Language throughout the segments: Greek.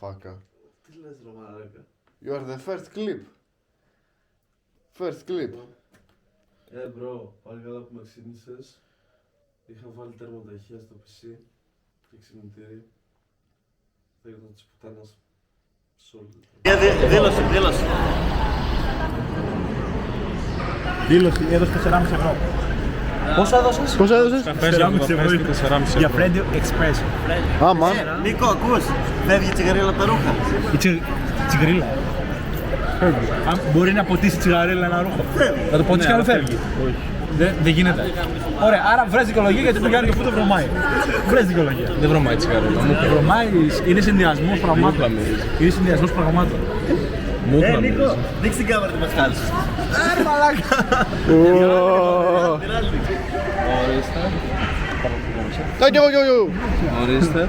motherfucker. Τι λες ρε μαλάκα. You are the first clip. First clip. Bro, πάλι καλά που με ξύπνησες. Είχα βάλει τερμοταχεία στο PC και ξυπνητήρι. Θα γινόταν της πουτάνας σε όλη. Δήλωση. Δήλωση, έδωσε 4,5 ευρώ. Πόσο έδωσες? Πόσο έδωσες? 4,5 ευρώ για Friend Express. Άμα. Νίκο, ακούς, φεύγει η τσιγαρίλα από τα ρούχα. Η τσιγαρίλα. Αν μπορεί να ποτίσει τσιγαρίλα ένα ρούχο. Θα το ποτίσει και άλλο φεύγει. Δεν γίνεται. Ωραία, άρα βρες δικαιολογία γιατί το Γιάννη που δεν βρωμάει. Βρες δικαιολογία. Δεν βρωμάει τσιγαρίλα. Βρωμάει, είναι συνδυασμός πραγμάτων. Είναι συνδυασμός πραγμάτων. Νίκο, δείξε την κάμερα τι μας κάνεις. Μαλάκα. Ορίστε.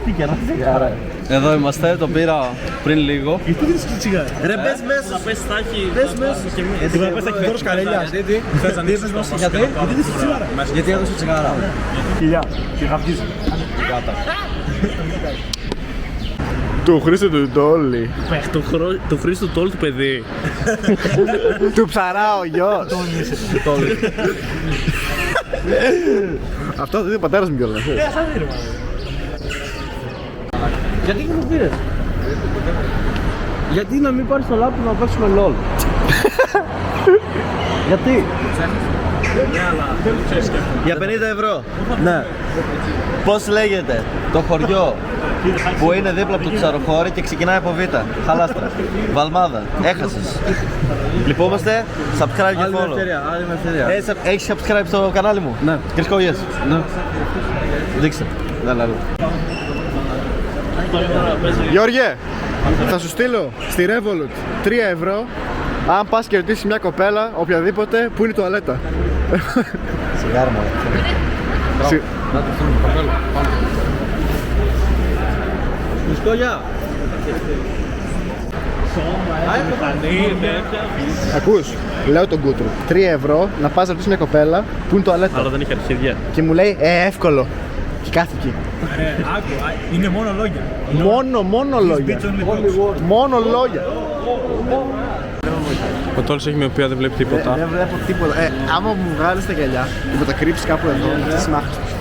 Τι κεράσαι. Εδώ είμαστε, το πήρα πριν λίγο. Γιατί δεν είσαι τσιγάρα. Ρε πες μέσα. Θα πες τάχει. Πες μέσα. Τι θα πες τάχει Δώρος Καρέλιας. Γιατί δεν είσαι τσιγάρα. Γιατί έδωσε τσιγάρα. Χιλιά. Και γαυγίζει. Του Χρήστου του Τόλι. Το Χρήστο Τόλ του παιδί. Του ψαρά ο γιος. Αυτό δεν είναι ο πατέρας μου κιόλας. Γιατί μου πήρες? Γιατί να μην πάρεις το λάπτο να παίξουμε LOL? Γιατί? Για 50 ευρώ. Ναι. Πώς λέγεται Το χωριό που είναι δίπλα από το ψαροχώρι και ξεκινάει από Β. Χαλάστρα. Βαλμάδα. Έχασες. Λυπούμαστε. Subscribe και Άλλη follow. ελευθερία. Έχεις subscribe στο κανάλι μου? Ναι. Κρισκό, yes. Ναι. Δείξτε. Γιώργε, θα σου στείλω στη Revolut 3 ευρώ αν πας και ρωτήσεις μια κοπέλα, οποιαδήποτε, που είναι η τουαλέτα. Σιγάρα μου. Να το φέρουμε το καπέλο. Μουσκόλια. Ακούς, λέω τον Κούτρου 3 ευρώ να πας να ρωτήσεις μια κοπέλα που είναι η τουαλέτα. Αλλά δεν είχε αρχίδια. Και μου λέει, εύκολο. Και κάθε εκεί. Άκου, είναι μόνο λόγια. Μόνο λόγια. Μόνο λόγια. Ο Τόλος έχει μοιοπία, δεν βλέπει τίποτα. Δεν βλέπω τίποτα. Άμα μου βγάλεις τα γυαλιά και μου τα κρύψεις κάπου εδώ, στις μάχες τους.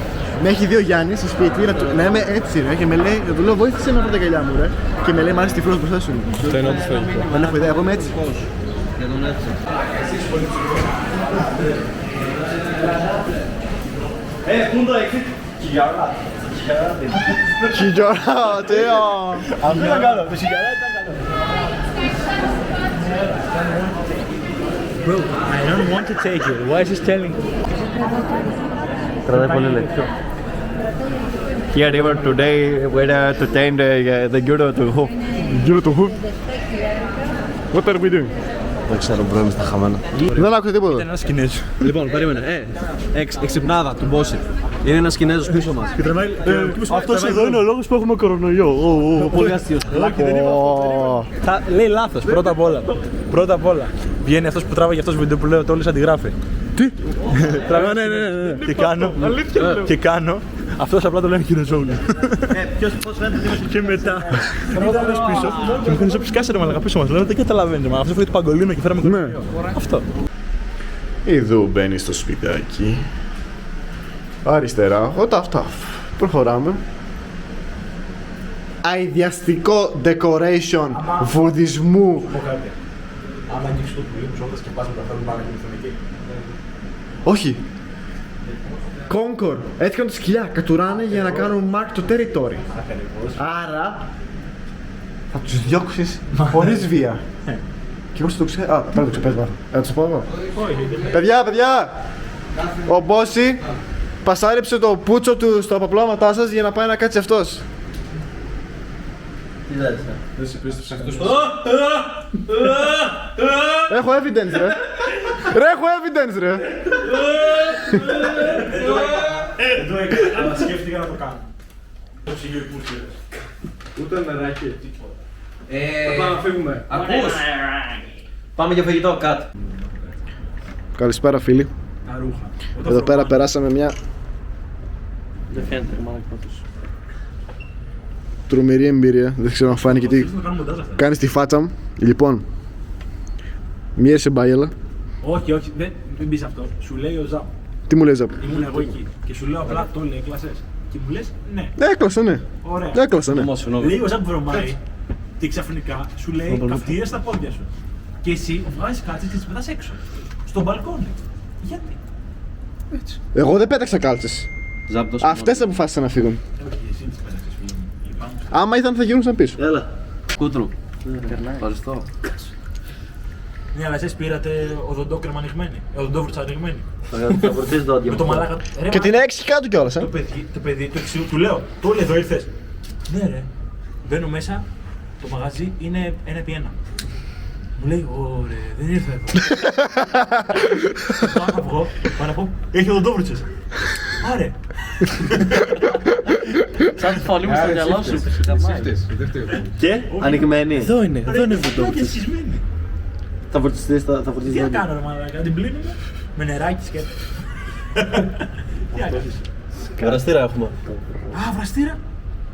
Με έχει δει ο Γιάννης στο σπίτι να είμαι έτσι ρε και με λέει, να του λέω βοήθησε με αυτά τα γυαλιά μου ρε. Και με λέει μάλιστα τυφλός μπροστά σου. Αυτό είναι ό,τι θέλει. Δεν έχω ιδέα, εγώ είμαι έτσι. Για τον έτσι. Χιλιόρα, τέο. Αυτό ήταν καλό, το σιγαρά ήταν καλό. Bro, I don't want to take it. Why is he telling? Κρατάει πολύ λεπτό. Here they were today to attend the Euro to Hoop. Γύρω το χουπ. What are we doing? Δεν ξέρω, μπρο, είμαι στα χαμένα. Δεν άκουσα τίποτα. Ήταν ένας Κινέζος. Λοιπόν, περίμενε. Εξυπνάδα του Μπόσι. Είναι ένας Κινέζος πίσω μας. Αυτός εδώ είναι ο λόγος που έχουμε κορονοϊό. Πολύ αστείος. Λέει λάθος, πρώτα απ' όλα. Βγαίνει αυτός που τράβαγε αυτός βίντεο που λέει ότι όλες αντιγράφει. Τι? Ναι. Και κάνω. Αυτός απλά το λένε Κινεζόγλου. Πώς φαίνεται ότι είμαστε Και μετά ήταν άλλος πίσω και μου φαίνεται σκάσε ρε μαλακα πίσω μας. Λέω δεν καταλαβαίνετε, μα αυτό φέρει το παγκολίνο και φέραμε κορονοϊό. Αυτό. Εδώ μπαίνει στο σπιτάκι. Αριστερά, αυτά. Προχωράμε. Αηδιαστικό decoration βουδισμού. Άμα ανοίξεις το πουλί μου σώπας και πας με τα φέρνουν πάνω και μυθούν εκεί. Όχι. Concord. Έτσι κάνουν τα σκυλιά. Κατουράνε για να κάνουν mark το territory. Άρα θα τους διώξεις χωρίς βία. Και εγώ το ξέρω. Α, πρέπει να το ξεπέσω. Να τους πω εγώ. Παιδιά! Ο Μπόση πασάριψε το πούτσο του στο παπλώματά σας για να πάει να κάτσει αυτός. Τι λες, Δεν σε πίστεψε αυτός. Έχω evidence ρε. Έχω evidence ρε. Εδώ έκανα, αλλά σκέφτηκα να το κάνω. Το ψυγείο υπήρχε. Ούτε νεράκι. Πάμε να φύγουμε. Ακούς. Πάμε για φαγητό, κάτω. Καλησπέρα φίλοι. Τα ρούχα. Εδώ πέρα περάσαμε μια Δεν φαίνεται, μάλλον πρώτος. τρομερή εμπειρία. Δεν ξέρω αν φάνηκε τι κάνει στη φάτσα μου. Λοιπόν, μοίρασε μπάγελα. Όχι, όχι, δεν μπει αυτό. Σου λέει ο Ζαπ. Τι μου λες, Ζαπ? Ήμουν εγώ εκεί. Και σου λέω απλά το λέει, έκλασες. Και μου λες ναι. Έκλασα, ναι. Ωραία. Έκλασα, ναι. Λέει ο Ζαπ βρωμάει και ξαφνικά σου λέει καυτήρια στα πόδια σου. Και εσύ βγάζεις κάλτσες και τις πετάς έξω. Στο μπαλκόνι. Γιατί? Έτσι. Εγώ δεν πέταξα κάλτσες. Ζάπτος. Αυτές αποφάσισαν να φύγουν. Όχι, εσύ τις πέταξες, φίλε μου. Λυπάμαι. Άμα ήταν θα γυρνούσαν πίσω. Έλα. Κούτρου. Ευχαριστώ. Ναι, αλλά εσείς πήρατε οδοντόκρεμα ανοιγμένη. Οδοντόβουρτσα ανοιγμένη. Θα φορτίσεις δόντια Με το μου. μαλάκα. Ρε, Και την έξι κάτω κιόλας, Το παιδί, το εξηγού, του λέω, το λέει εδώ ήρθες. Ναι ρε, μπαίνω μέσα, το μαγαζί είναι 1x1. Μου λέει, ωραία, δεν ήρθα εδώ. Πάω να πω, έχει οδοντόβουρτσες. Άρε. Σαν τη φωνή μου στο μυαλό σου. Και, ανοιγμένη. Εδώ είναι οδοντόβουρτσες. Σχισμένη. Θα φορτιστείς Τι να δόντια. κάνω ρε μαλάκα, την πλύνουμε με νεράκι σκέτο. Τι άκουσες. Βραστήρα έχουμε. Α, βραστήρα.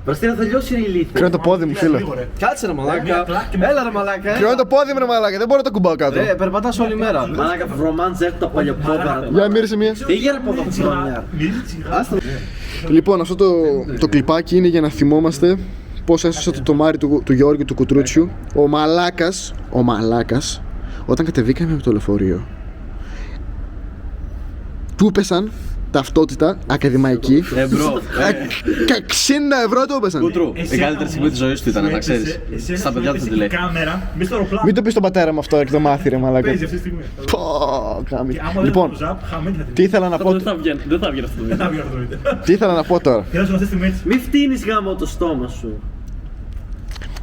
Βραστήρα θα λιώσει η ηλίθεια. Κρυώνει το πόδι μου, φίλε. Κάτσε ρε Μια μαλάκα. κλάκ και Έλα ρε μαλάκα. Κρυώνει το πόδι μου, ρε μαλάκα. Δεν μπορώ να το κουμπάω κάτω. Ρε, περπατάς όλη μέρα. Μαλάκα βρωμάντζ έχουν τα παλιοπόδαρα. Για μύρισε μία. Φύγε ρε από εδώ ψηλά. Μυρίζει τσιγάρο. Άστα. Λοιπόν, αυτό το κλιπάκι είναι για να θυμόμαστε πώς έσωσα το τομάρι του Γιώργη του Κουτρούτσιου. Ο μαλάκας, όταν κατεβήκαμε με το λεωφορείο, του έπεσαν ταυτότητα ακαδημαϊκή. Μπρο. 60 ευρώ του έπεσαν. Κούτρου, η καλύτερη στιγμή της ζωής του ήταν, να ξέρεις. Στα παιδιά του θα τη λέει. Κάμερα, μες στο αεροπλάνο. Μην το πεις στον πατέρα μου αυτό και το μάθει ρε μαλάκα. Παίζει αυτή τη στιγμή. Πω, κάμι. Και άμα δεν Λοιπόν, το ζαπ, χαμένη θα την τι ήθελα να πω, Δεν θα βγει αυτό το Δεν βίντεο. θα βγει αυτό το βίντεο. τι ήθελα να πω τώρα. Χρειάζομαι αυτή τη στιγμή έτσι. Μη φτύνεις γάμο το στόμα σου.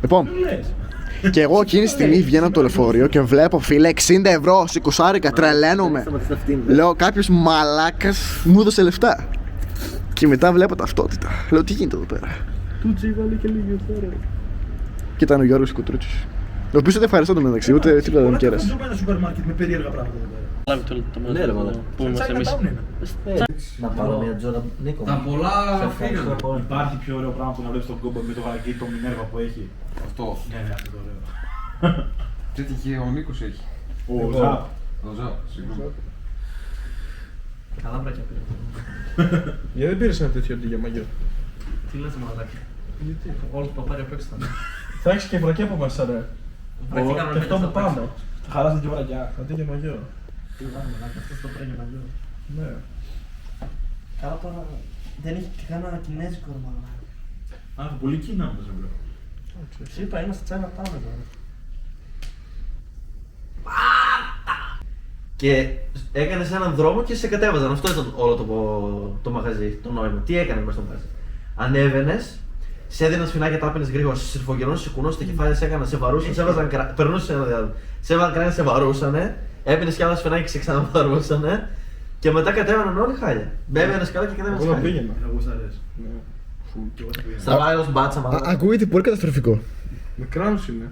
Λοιπόν, Τι λες. και εγώ εκείνη τη στιγμή βγαίνω από το λεωφορείο και βλέπω φίλε 60 ευρώ, 20 τρελαίνομαι. Σταματήστε αυτήν. Λέω κάποιος μαλάκας μου έδωσε λεφτά. Και μετά βλέπω ταυτότητα. Λέω τι γίνεται εδώ πέρα. Του τσίγαλε και λίγη ευθέρα. Και ήταν ο Γιώργος Κουτρούτσιος. Ο οποίος δεν ευχαριστώ το μεταξύ, ούτε τίποτα δεν μου κέρασε. Δεν ένα σούπερ μάρκετ με περίεργα πράγματα εδώ πέρα. Λάβει το Ναι, ρε μαλάκα. Πού είμαστε εμείς. Chinatown είναι. Να πάρω μια τζόρα Νίκο. Τα πολλά φύγανε. Υπάρχει πιο ωραίο πράγμα που να βλέπεις τον κόμπο με το βαγγί, το Μινέρβα που έχει. Αυτό. Ναι, ναι, αυτό το ωραίο. Τι και ο Νίκος έχει. Ο Ζαπ. Ο Ζαπ, συγγνώμη. Καλά μπράκια πήρε. Γιατί δεν πήρες ένα τέτοιο αντί για μαγιό? Τι λες μαλάκα. Γιατί. Όλο το παπάρι απ' έξω ήταν. Θα έχεις και βρακιά από μέσα ρε. Βρακιά Και κανονικά αυτό από στα πάνω. Θα χαράσετε και βρακιά. Αντί για μαγιό. Τι λες μαλάκα, αυτό το πρέπει να βγει. Ναι. Καλά τώρα δεν έχει και κανένα κινέζικο ρε μαλάκα. Α, πολύ κοινά όμως, μπρο. Σου είπα είμαστε Chinatown εδώ. Και έκανες έναν δρόμο και σε κατέβαζαν. Αυτό ήταν όλο το μαγαζί, το νόημα. Τι έκανε μέσα στο μαγαζί. Ανέβαινες, σε έδιναν σφινάκια, τα έπαιρνες γρήγορα, σε συρφογενώσουν, σε κουνώσουν τα κεφάλια, σε έκαναν, σε βαρούσαν, σε έβαζαν κράνη. Περνούσε ένα διάδρομο. Σε έβαζαν κράνη, σε βαρούσανε, έπαιρνες κι άλλα σφινάκια και σε ξαναβαρούσανε. Και μετά κατέβαιναν όλοι χάλια. Μπαίνεις καλά και κατέβαινες Εγώ να χάλια. πήγαινα. Εγώ σ' αρέσει. Ναι. Στα βάρος μπάτσα μαλάκα. Ακούγεται πολύ καταστροφικό. Με κράνος είναι.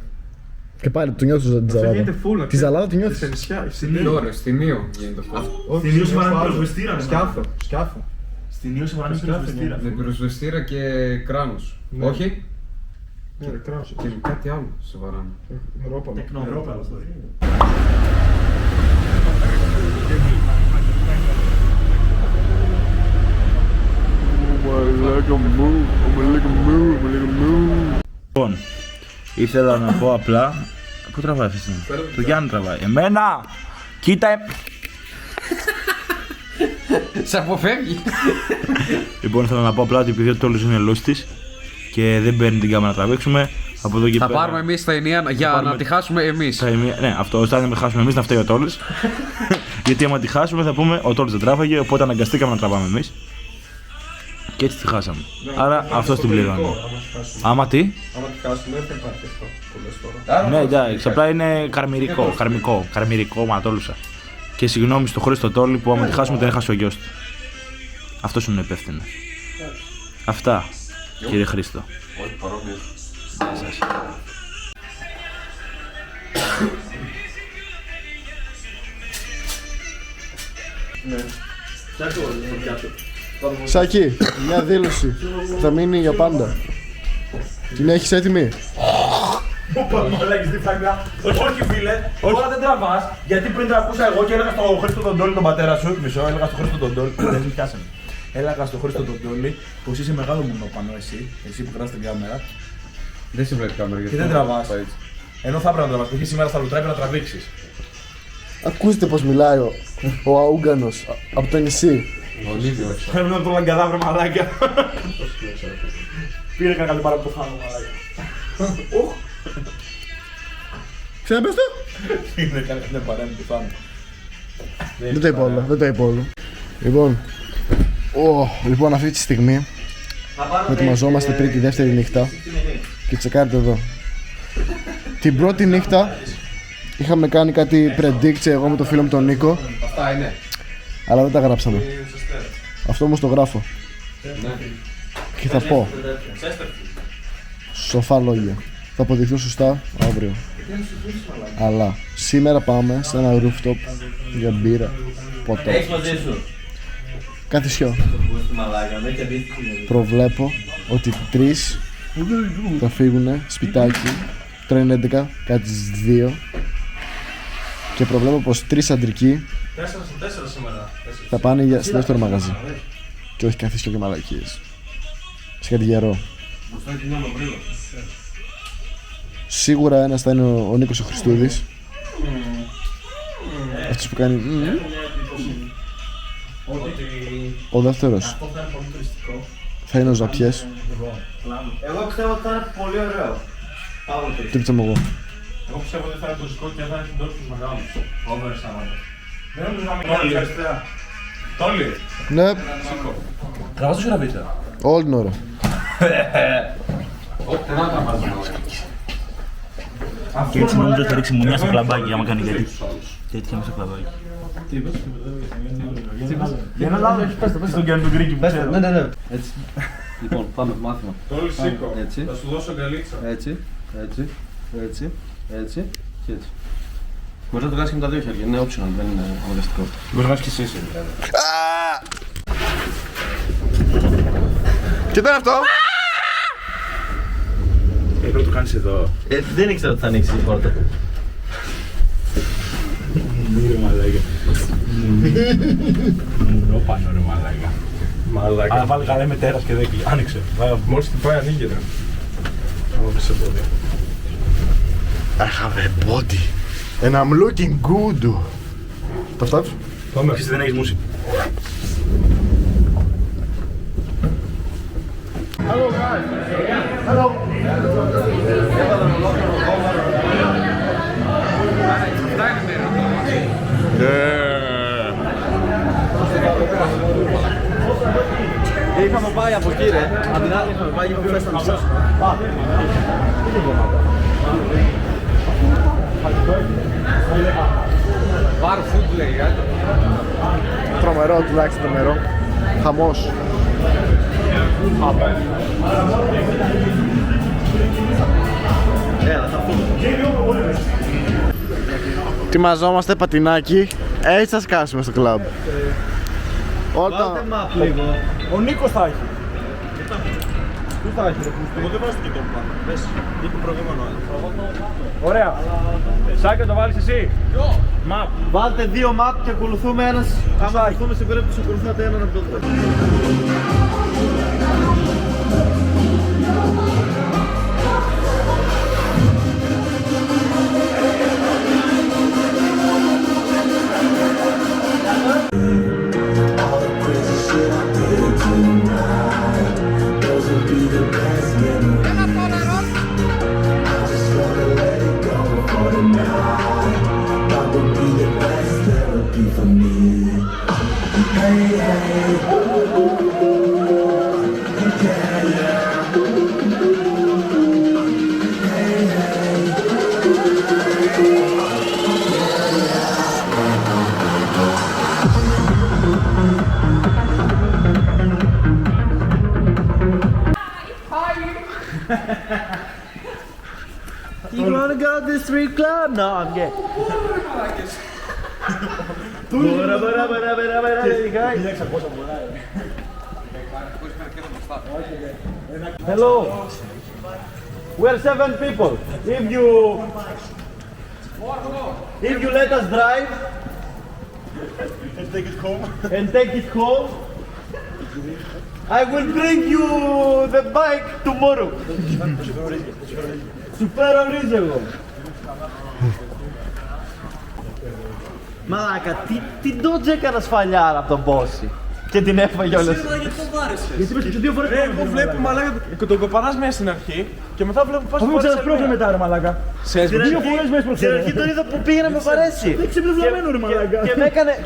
Και πάλι το νιώθω τη Αυτό γίνεται ζαλάδα. φούλα. Τη ζαλάδα τη νιώθεις. Σε νησιά. Τι ώρα, στην Ήο γίνεται αυτό. Στην Ήο συμβαράνε πυροσβεστήρα, ρε. Σκάφο. Σκάφο. Στην Ήο συμβαράνε Σκάφο, πυροσβεστήρα. Με πυροσβεστήρα και κράνος. Ναι. Όχι. Ναι ρε κράνος. Και κάτι άλλο σε βαράνε. Ρόπαλο. Νερόπαλο αυτό. Λοιπόν, ήθελα να πω απλά. Πού τραβάει αυτή τη στιγμή? Το Γιάννη τραβάει. Εμένα! Κοίτα! Σε αποφεύγει. Λοιπόν, ήθελα να πω απλά ότι επειδή ο Τόλος είναι λούστης και δεν παίρνει την κάμερα να τραβήξουμε, από εδώ και Θα πέρα. πάρουμε εμείς τα ενία για πάρουμε- να τη χάσουμε εμείς. Ναι, αυτό. Όταν δεν με χάσουμε εμείς, να φταίει ο Τόλος. Γιατί άμα τη χάσουμε, θα πούμε ο Τόλος δεν τράβαγε, οπότε αναγκαστήκαμε να τραβάμε εμείς. Και έτσι τη χάσαμε. Άρα αυτό την πληρώνει. Άμα τι? Άμα τη χάσουμε δεν θα υπάρχει αυτό που λες τώρα. Ναι, εντάξει, απλά είναι καρμυρικό, ματόλουσα. Και συγγνώμη στο χωρίς το Τόλι που άμα τη χάσουμε δεν έχασε ο γιος του. Αυτός είναι ο υπεύθυνος. Αυτά, κύριε Χρήστο. Όχι, παρόμοιο. Σάκη, μια δήλωση. Θα μείνει για πάντα. Την έχεις έτοιμη? Μαλάκης διφράγκα. Όχι φίλε, τώρα δεν τραβάς. Γιατί πριν τραβούσα εγώ και έλεγα στον Χρήστο τον Τόλι τον πατέρα σου. Μισό, έλεγα στον Χρήστο τον Τόλι. Δεν πιάσαμε. Έλεγα στον Χρήστο τον Τόλι πως είσαι μεγάλο μονόπανο εσύ. Εσύ που κρατάς την κάμερα. Δεν σε βλέπει κάμερα γιατί. Και δεν τραβάς. Ενώ θα πρέπει να τραβάς. Π.χ. σήμερα στα λουτρά πρέπει να τραβήξεις. Ακούστε πως μιλάει ο Αούγκανος από το νησί. Πρέπει να το λαγκαδάβρε μαλάκια. Πήρε κανένα πάρα από το φάνο μαλάκια. Ξαναπες το? Είναι κανένα παρέα με το φάνο. Δεν το είπα όλο, δεν το είπα όλο. Λοιπόν, αυτή τη στιγμή ετοιμαζόμαστε πριν τη δεύτερη νύχτα. Και τσεκάρετε εδώ. Την πρώτη νύχτα είχαμε κάνει κάτι predict εγώ με το φίλο μου τον Νίκο. Αυτά είναι. Αλλά δεν τα γράψαμε. Αυτό όμως το γράφω. Και θα πω σοφά λόγια. Θα αποδειχθούν σωστά αύριο. Αλλά σήμερα πάμε σε ένα rooftop για μπύρα, ποτό. Έχεις μαζί σου. Κάτι σιώ. Μαλάκα, δεν κερδίθηκε. Προβλέπω ότι 3 θα φύγουνε σπιτάκι. Τώρα είναι 11, κάτι στις 2. Και προβλέπω πως 3 αντρικοί 4 σήμερα. θα πάνε στο δεύτερο μαγαζί. Και όχι καθίσιο και μαλακίες. Σε κάτι γερό. Σίγουρα ένας θα είναι ο Νίκος ο Χριστούδης. Αυτός που κάνει. Ο δεύτερος θα είναι ο Ζαπιές. Εγώ πιστεύω ότι θα είναι πολύ ωραίο. Τι πιστεύω εγώ. Εγώ πιστεύω ότι θα είναι το ζυκό και θα είναι συντός τους μεγάλους. Over Σάββατο. Δεν νομίζω να μην είναι. Τόλι. Ναι, Τραβάς το σιραβίτσα. όλη την ώρα. Και έτσι νομίζω ότι θα ρίξει μουνιά στο κλαμπάκι άμα κάνει γιατί. Και έτσι στο κλαμπάκι. Ένα λάδι έχεις πες το, πες τον Γιάννη τον Γκρίκη που ξέρω. Ναι. Έτσι. Λοιπόν, πάμε μάθημα. Τόλι σήκω. Έτσι. Θα σου δώσω γκαλίτσα. Έτσι. Και έτσι. Μπορεί να το κάνεις και με τα δύο χέρια. Είναι optional, δεν είναι αναγκαστικό. Μπορεί να έχεις και εσύ δηλαδή. Και ήταν αυτό. Πρέπει να το κάνεις εδώ. Δεν ήξερα ότι θα ανοίξει η πόρτα. Ρε μαλάκα. Μουνό πάνω ρε μαλάκα. Μαλάκα. Αλλά βάλει καλά με τέρας και δέκει. Άνοιξε. Μόλις την πάει ανοίγεται. Άμα πες σε πόδια. I have a body and I'm looking good. Τα αυτά τους. Πάμε. Εσύ δεν έχεις μουσική. Hello guys. Hello. Είχαμε πάει από εκεί ρε. Απ' την άλλη είχαμε πάει από φέστα μισός. Bar food λέει, Τρομερό τουλάχιστον το νερό. Χαμός. Έλα, θα πούμε. Ετοιμαζόμαστε πατινάκι. Έτσι θα σκάσουμε στο κλαμπ. Βάλτε Όταν... map λίγο. Ο Νίκος θα έχει. Πού θα έχει ρε Χρήστο. Εγώ δεν βάζω και το πάνω. Πες. Τι το προηγούμενο. Ωραία. Σάκια το βάλεις εσύ. Map. Βάλτε 2 map και ακολουθούμε ένας. Άμα ακολουθούμε στην περίπτωση ακολουθάτε έναν από το δεύτερο. You wanna go to the street club? No, I'm gay. Hello. We're 7 people. If you let us drive and take it home, I will bring you the bike tomorrow. Σου φέρω ρίζεγο. Μαλάκα, τι ντότζ έκανα σφαλιάρα από τον Μπόση. Και την έφαγε όλες. Γιατί είπες και 2 φορές Εγώ βλέπω μαλάκα τον κοπανάς μέσα στην αρχή και μετά βλέπω πας Αφού ξέρεις πρόβλημα μετά ρε μαλάκα. σε έσπρωξε. 2 φορές μέσα Στην προχθές. αρχή τον είδα που πήγε να με παρέσει. Δεν ξεπλευλαμένο ρε μαλάκα.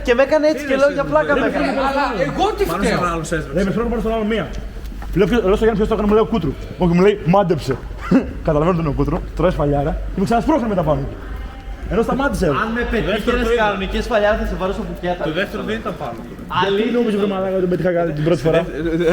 Και με έκανε έτσι και λέω για πλάκα με έκανε. Αλλά εγώ τι Πάνω φταίω. στον άλλον σε έσπρωξε. Δεν με φέρνω πάνω στον άλλο μία. Λέω στο Γιάννη ποιος το έκανε, μου λέει ο Κούτρου. Όχι, μου λέει μάντεψε. Καταλαβαίνω τον Κούτρου, τρώει σφαλιάρα και με ξανασπρώχνε μετά πάνω. Ενώ σταμάτησε. Αν με πετύχαινες κανονική σφαλιά θα σε βάλω στο μπουκέτα. Το δεύτερο δεν ήταν πάνω του. Τι νόμιζε βρε μαλάκα ότι τον πέτυχα κάτι την πρώτη φορά.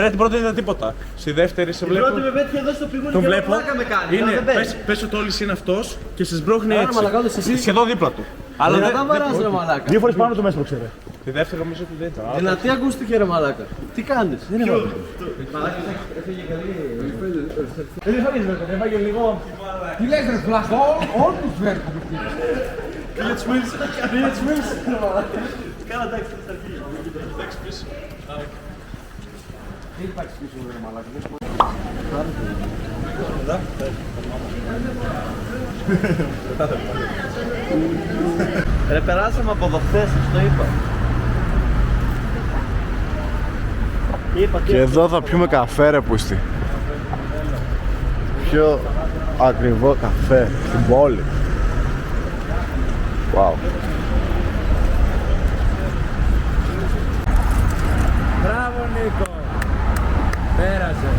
Ρε την πρώτη δεν ήταν τίποτα. Στη δεύτερη σε βλέπω. Πρώτη με πέτυχε εδώ στο πηγούνι Τον και βλέπω. πλάκα με κάνει. Είναι, Δεν πες. πες ότι όλοι είναι αυτός και σε σμπρώχνει Άρα, έτσι. μαλάκα, όντως εσύ. Σχεδόν δίπλα του. Αλλά Αλλά δεν δεν μαράζει ρε μαλάκα. 2 φορές πάνω του μέσα προχθές. Τη δεύτερη νομίζω ότι δεν ήταν. Δυνατή ακούστηκε ρε μαλάκα. Τι κάνεις. Δεν είναι Δεν έφαγες βέβαια, έφαγε λίγο. Τι λες ρε φλαστό, όλους τους φέρνω. Ρε περάσαμε από εδώ χθες, το είπα. Και εδώ θα πιούμε καφέ ρε πούστη. Πιο ακριβό καφέ στην πόλη. Wow. Μπράβο Νίκο. Πέρασε.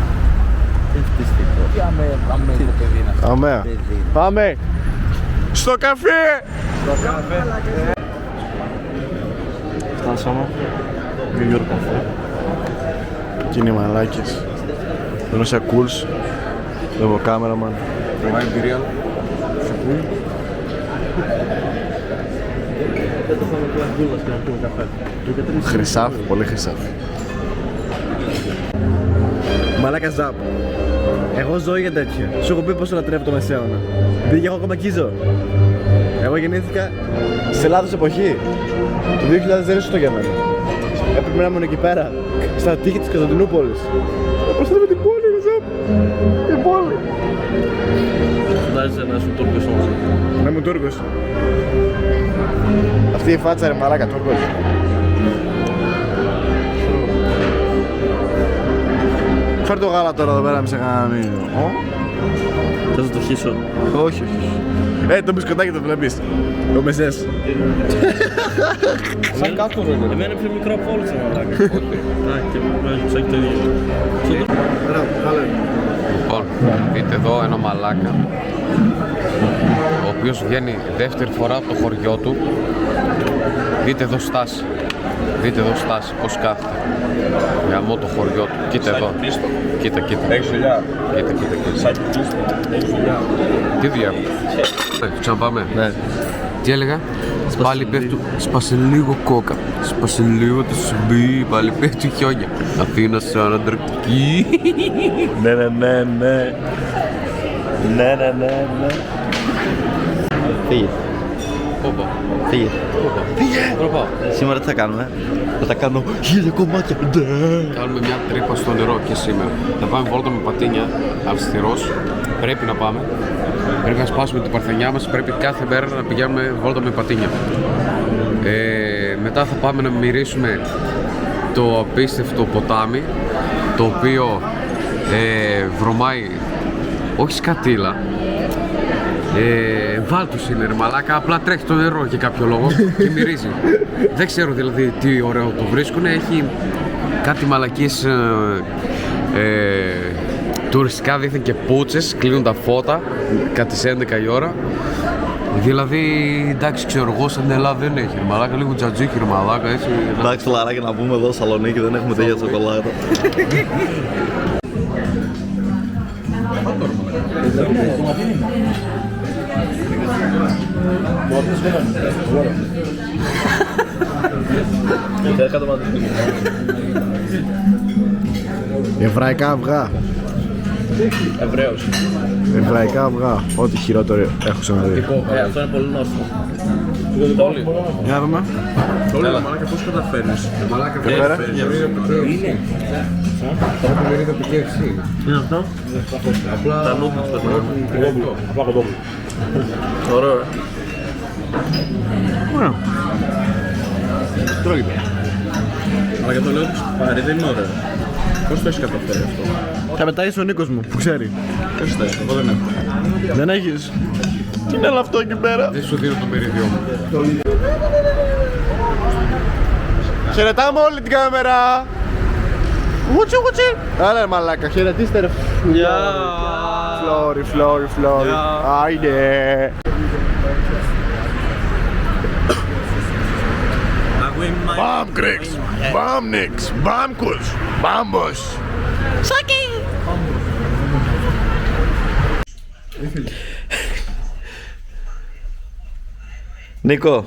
Τι αμέ το παιδί να Αμέ. Πάμε. Στο καφέ. Φτάσαμε. New York καφέ. Και είναι οι μαλάκες. Ενώ σε cools. Βλέπω κάμεραμαν. Τρομάει Imperial. Χρυσάφι, πολύ χρυσάφι. Μαλάκα Ζαπ. Εγώ ζω για τέτοια. Σου έχω πει πόσο λατρεύω το μεσαίωνα. Δηλαδή εγώ ακόμα εκεί ζω. Εγώ γεννήθηκα σε λάθος εποχή. Το 2000 δεν ήσουν για μένα. Έπρεπε να ήμουν εκεί πέρα, στα τείχη της Κωνσταντινούπολης. Προστατεύω την πόλη, ρε Ζαπ. Την πόλη. φαντάζεσαι να σου Τούρκος όμως. Να είμαι Τούρκος. Αυτή η φάτσα ρε μαλάκα, Τούρκος. Φέρ' το γάλα τώρα εδώ πέρα, μη σε γαμίζω. Θες να το χύσω. Όχι, όχι. Το μπισκοτάκι το βλέπεις. Το μεσές. Σαν κάτω ρε. Εμένα πιο μικρό από όλους μαλάκα. Και μου το ίδιο. Λοιπόν, δείτε εδώ ένα μαλάκα ο οποίος βγαίνει δεύτερη φορά από το χωριό του. Δείτε εδώ στάση. Δείτε εδώ στάση, πώς κάθεται. Γαμώ το χωριό του. Κοίτα εδώ. Κοίτα, κοίτα. Έχεις δουλειά. Κοίτα, κοίτα, κοίτα. Έχεις δουλειά. Τι δουλειά. Ξαναπάμε. Ναι. Τι έλεγα. Πάλι πέφτει, σπάσε λίγο κόκα. Σπάσε λίγο το σουμπί. Πάλι πέφτει χιόνια. Αθήνα σαν αντρική. Ναι, ναι, ναι, ναι. Ναι, ναι, ναι, ναι. Φύγε. Όπα. Φύγε. Τροπάω. Σήμερα τι θα κάνουμε. Θα τα κάνω 1000 κομμάτια. Κάνουμε μια τρύπα στο νερό και σήμερα. Θα πάμε βόλτα με πατίνια, αυστηρός. Πρέπει να πάμε. Πρέπει να σπάσουμε την παρθενιά μας. Πρέπει κάθε μέρα να πηγαίνουμε βόλτα με πατίνια. Μετά θα πάμε να μυρίσουμε το απίστευτο ποτάμι, το οποίο βρωμάει, όχι σκατήλα. Βάλτους είναι ρε μαλάκα, απλά τρέχει το νερό για κάποιο λόγο και μυρίζει. Δεν ξέρω δηλαδή τι ωραίο το βρίσκουν, έχει κάτι μαλακίες τουριστικά δείχνει και πούτσες, κλείνουν τα φώτα κάτι σε 11 η ώρα. Δηλαδή, εντάξει, ξέρω εγώ, σαν την Ελλάδα δεν έχει ρε μαλάκα, λίγο τζατζίκι ρε μαλάκα, έτσι. Εντάξει, λαράκι να πούμε εδώ Σαλονίκη, δεν έχουμε τέτοια σοκολάτα. Εβραϊκά αυγά. Εβραίος. Εβραϊκά αυγά. Ό,τι χειρότερο έχω ξαναδεί. Αυτό είναι πολύ νόστιμο. Όλοι. Για να δούμε. Όλοι μαλάκα πώς καταφέρνεις. Μαλάκα πέρα. είναι. Έχω μερίδα από KFC. Τι είναι αυτό? Απλά Τα νούτλες πετρώνουν. Απλά κοντόπουλο. Ωραίο, Ωραία. Τρώγεται. Αλλά για το λέω του πάρει δεν είναι ωραίο. Πώς το έχεις καταφέρει αυτό? Θα πετάει ο Νίκος μου που ξέρει. Πώς το έχεις, εγώ δεν έχω. Δεν έχεις. Τι είναι όλο αυτό εκεί πέρα. Δεν σου δίνω το μερίδιό μου. Χαιρετάμε όλη την κάμερα. Γουτσι γουτσι. Άρα μαλάκα, χαιρετίστε ρε. Γεια. Φλόρι. Άιντε. Μπαμ Κρέξ, μπαμ Νίξ, μπαμ Κουλς, μπαμπος. Σάκι. Νίκο.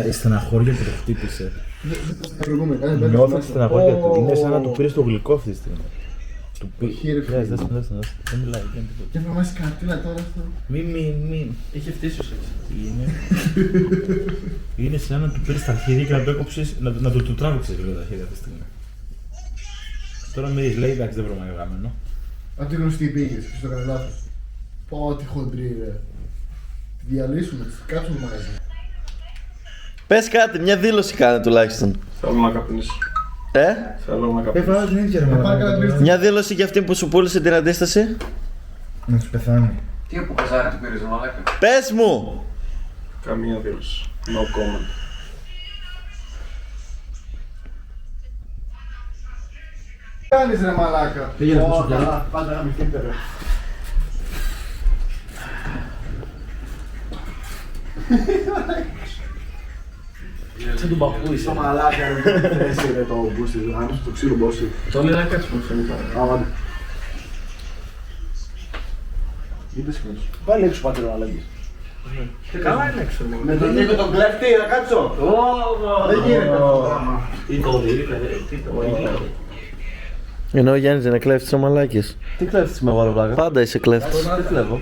Μα στεναχώρια που το χτύπησε. Νιώθω στεναχώρια του. Είναι σαν να του πήρε το γλυκό αυτή τη στιγμή. Του πήρε. Δεν μιλάει. Και θα μας καρτίνα τώρα αυτό. Μην. Είχε φτύσει ο σεξ. Είναι σαν να του πήρε τα χέρια και να το έκοψες, να του τράβηξες λίγο τα χέρια αυτή τη στιγμή. Τώρα μυρίζεις, λέει εντάξει δεν βρω γάμενο. Από τη γνωστή πήγες, και στο έκανε λάθος. Πω τι χοντρή ρε. Τη διαλύσουμε, τη κάτσουμε μαζί. Πες κάτι, μια δήλωση κάνε τουλάχιστον. Θέλω να καπνίσω. Θέλω να καπνίσω. Έβαλα την ίδια ρε Μια δήλωση για αυτή που σου πούλησε την αντίσταση. να τους πεθάνει. Τι από χαζάρι του πήρες, μαλάκα. Πες μου! Καμία δήλωση. No comment. Τι κάνεις ρε μαλάκα. Πήγαινε πίσω πια. Πάντα να μυθείτε ρε. Σαν τον παππού είσαι. Το μαλάκα ρε, θέση ρε το μπούστι, γάμος το ξύλο μπόστι. Το λέει να κάτσει που θέλει πάρα. Άμα. Είτε σηκώνεις. Πάλι έξω πατέρα αλλαγής. Καλά είναι έξω. Με τον Νίκο τον κλέφτη, να κάτσω. Δεν γίνεται αυτό το πράγμα. Ή το οδηγεί, ενώ ο Γιάννης είναι κλέφτης ο μαλάκης. Τι κλέφτης με βάλω πλάκα. Πάντα είσαι κλέφτης. Τι κλέβω.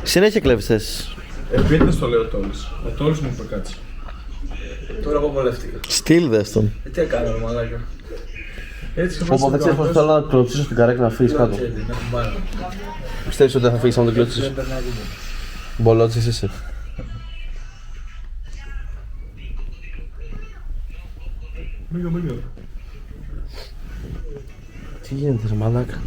Συνέχεια κλέβεις θέσεις. Επειδή στο λέω Τόλης. Ο Τόλης μου είπε κάτσε. Τώρα εγώ βολεύτηκα. Στυλ δες τον. Τι έκανα ρε μαλάκα. Έτσι Πω δεν ξέρεις πως θέλω να κλωτσίσω στην καρέκλα να φύγεις κάτω. Πιστεύεις ότι δεν θα φύγεις αν το κλωτσίσεις. Μπολότσις είσαι. Τι γίνεται ρε μαλάκα.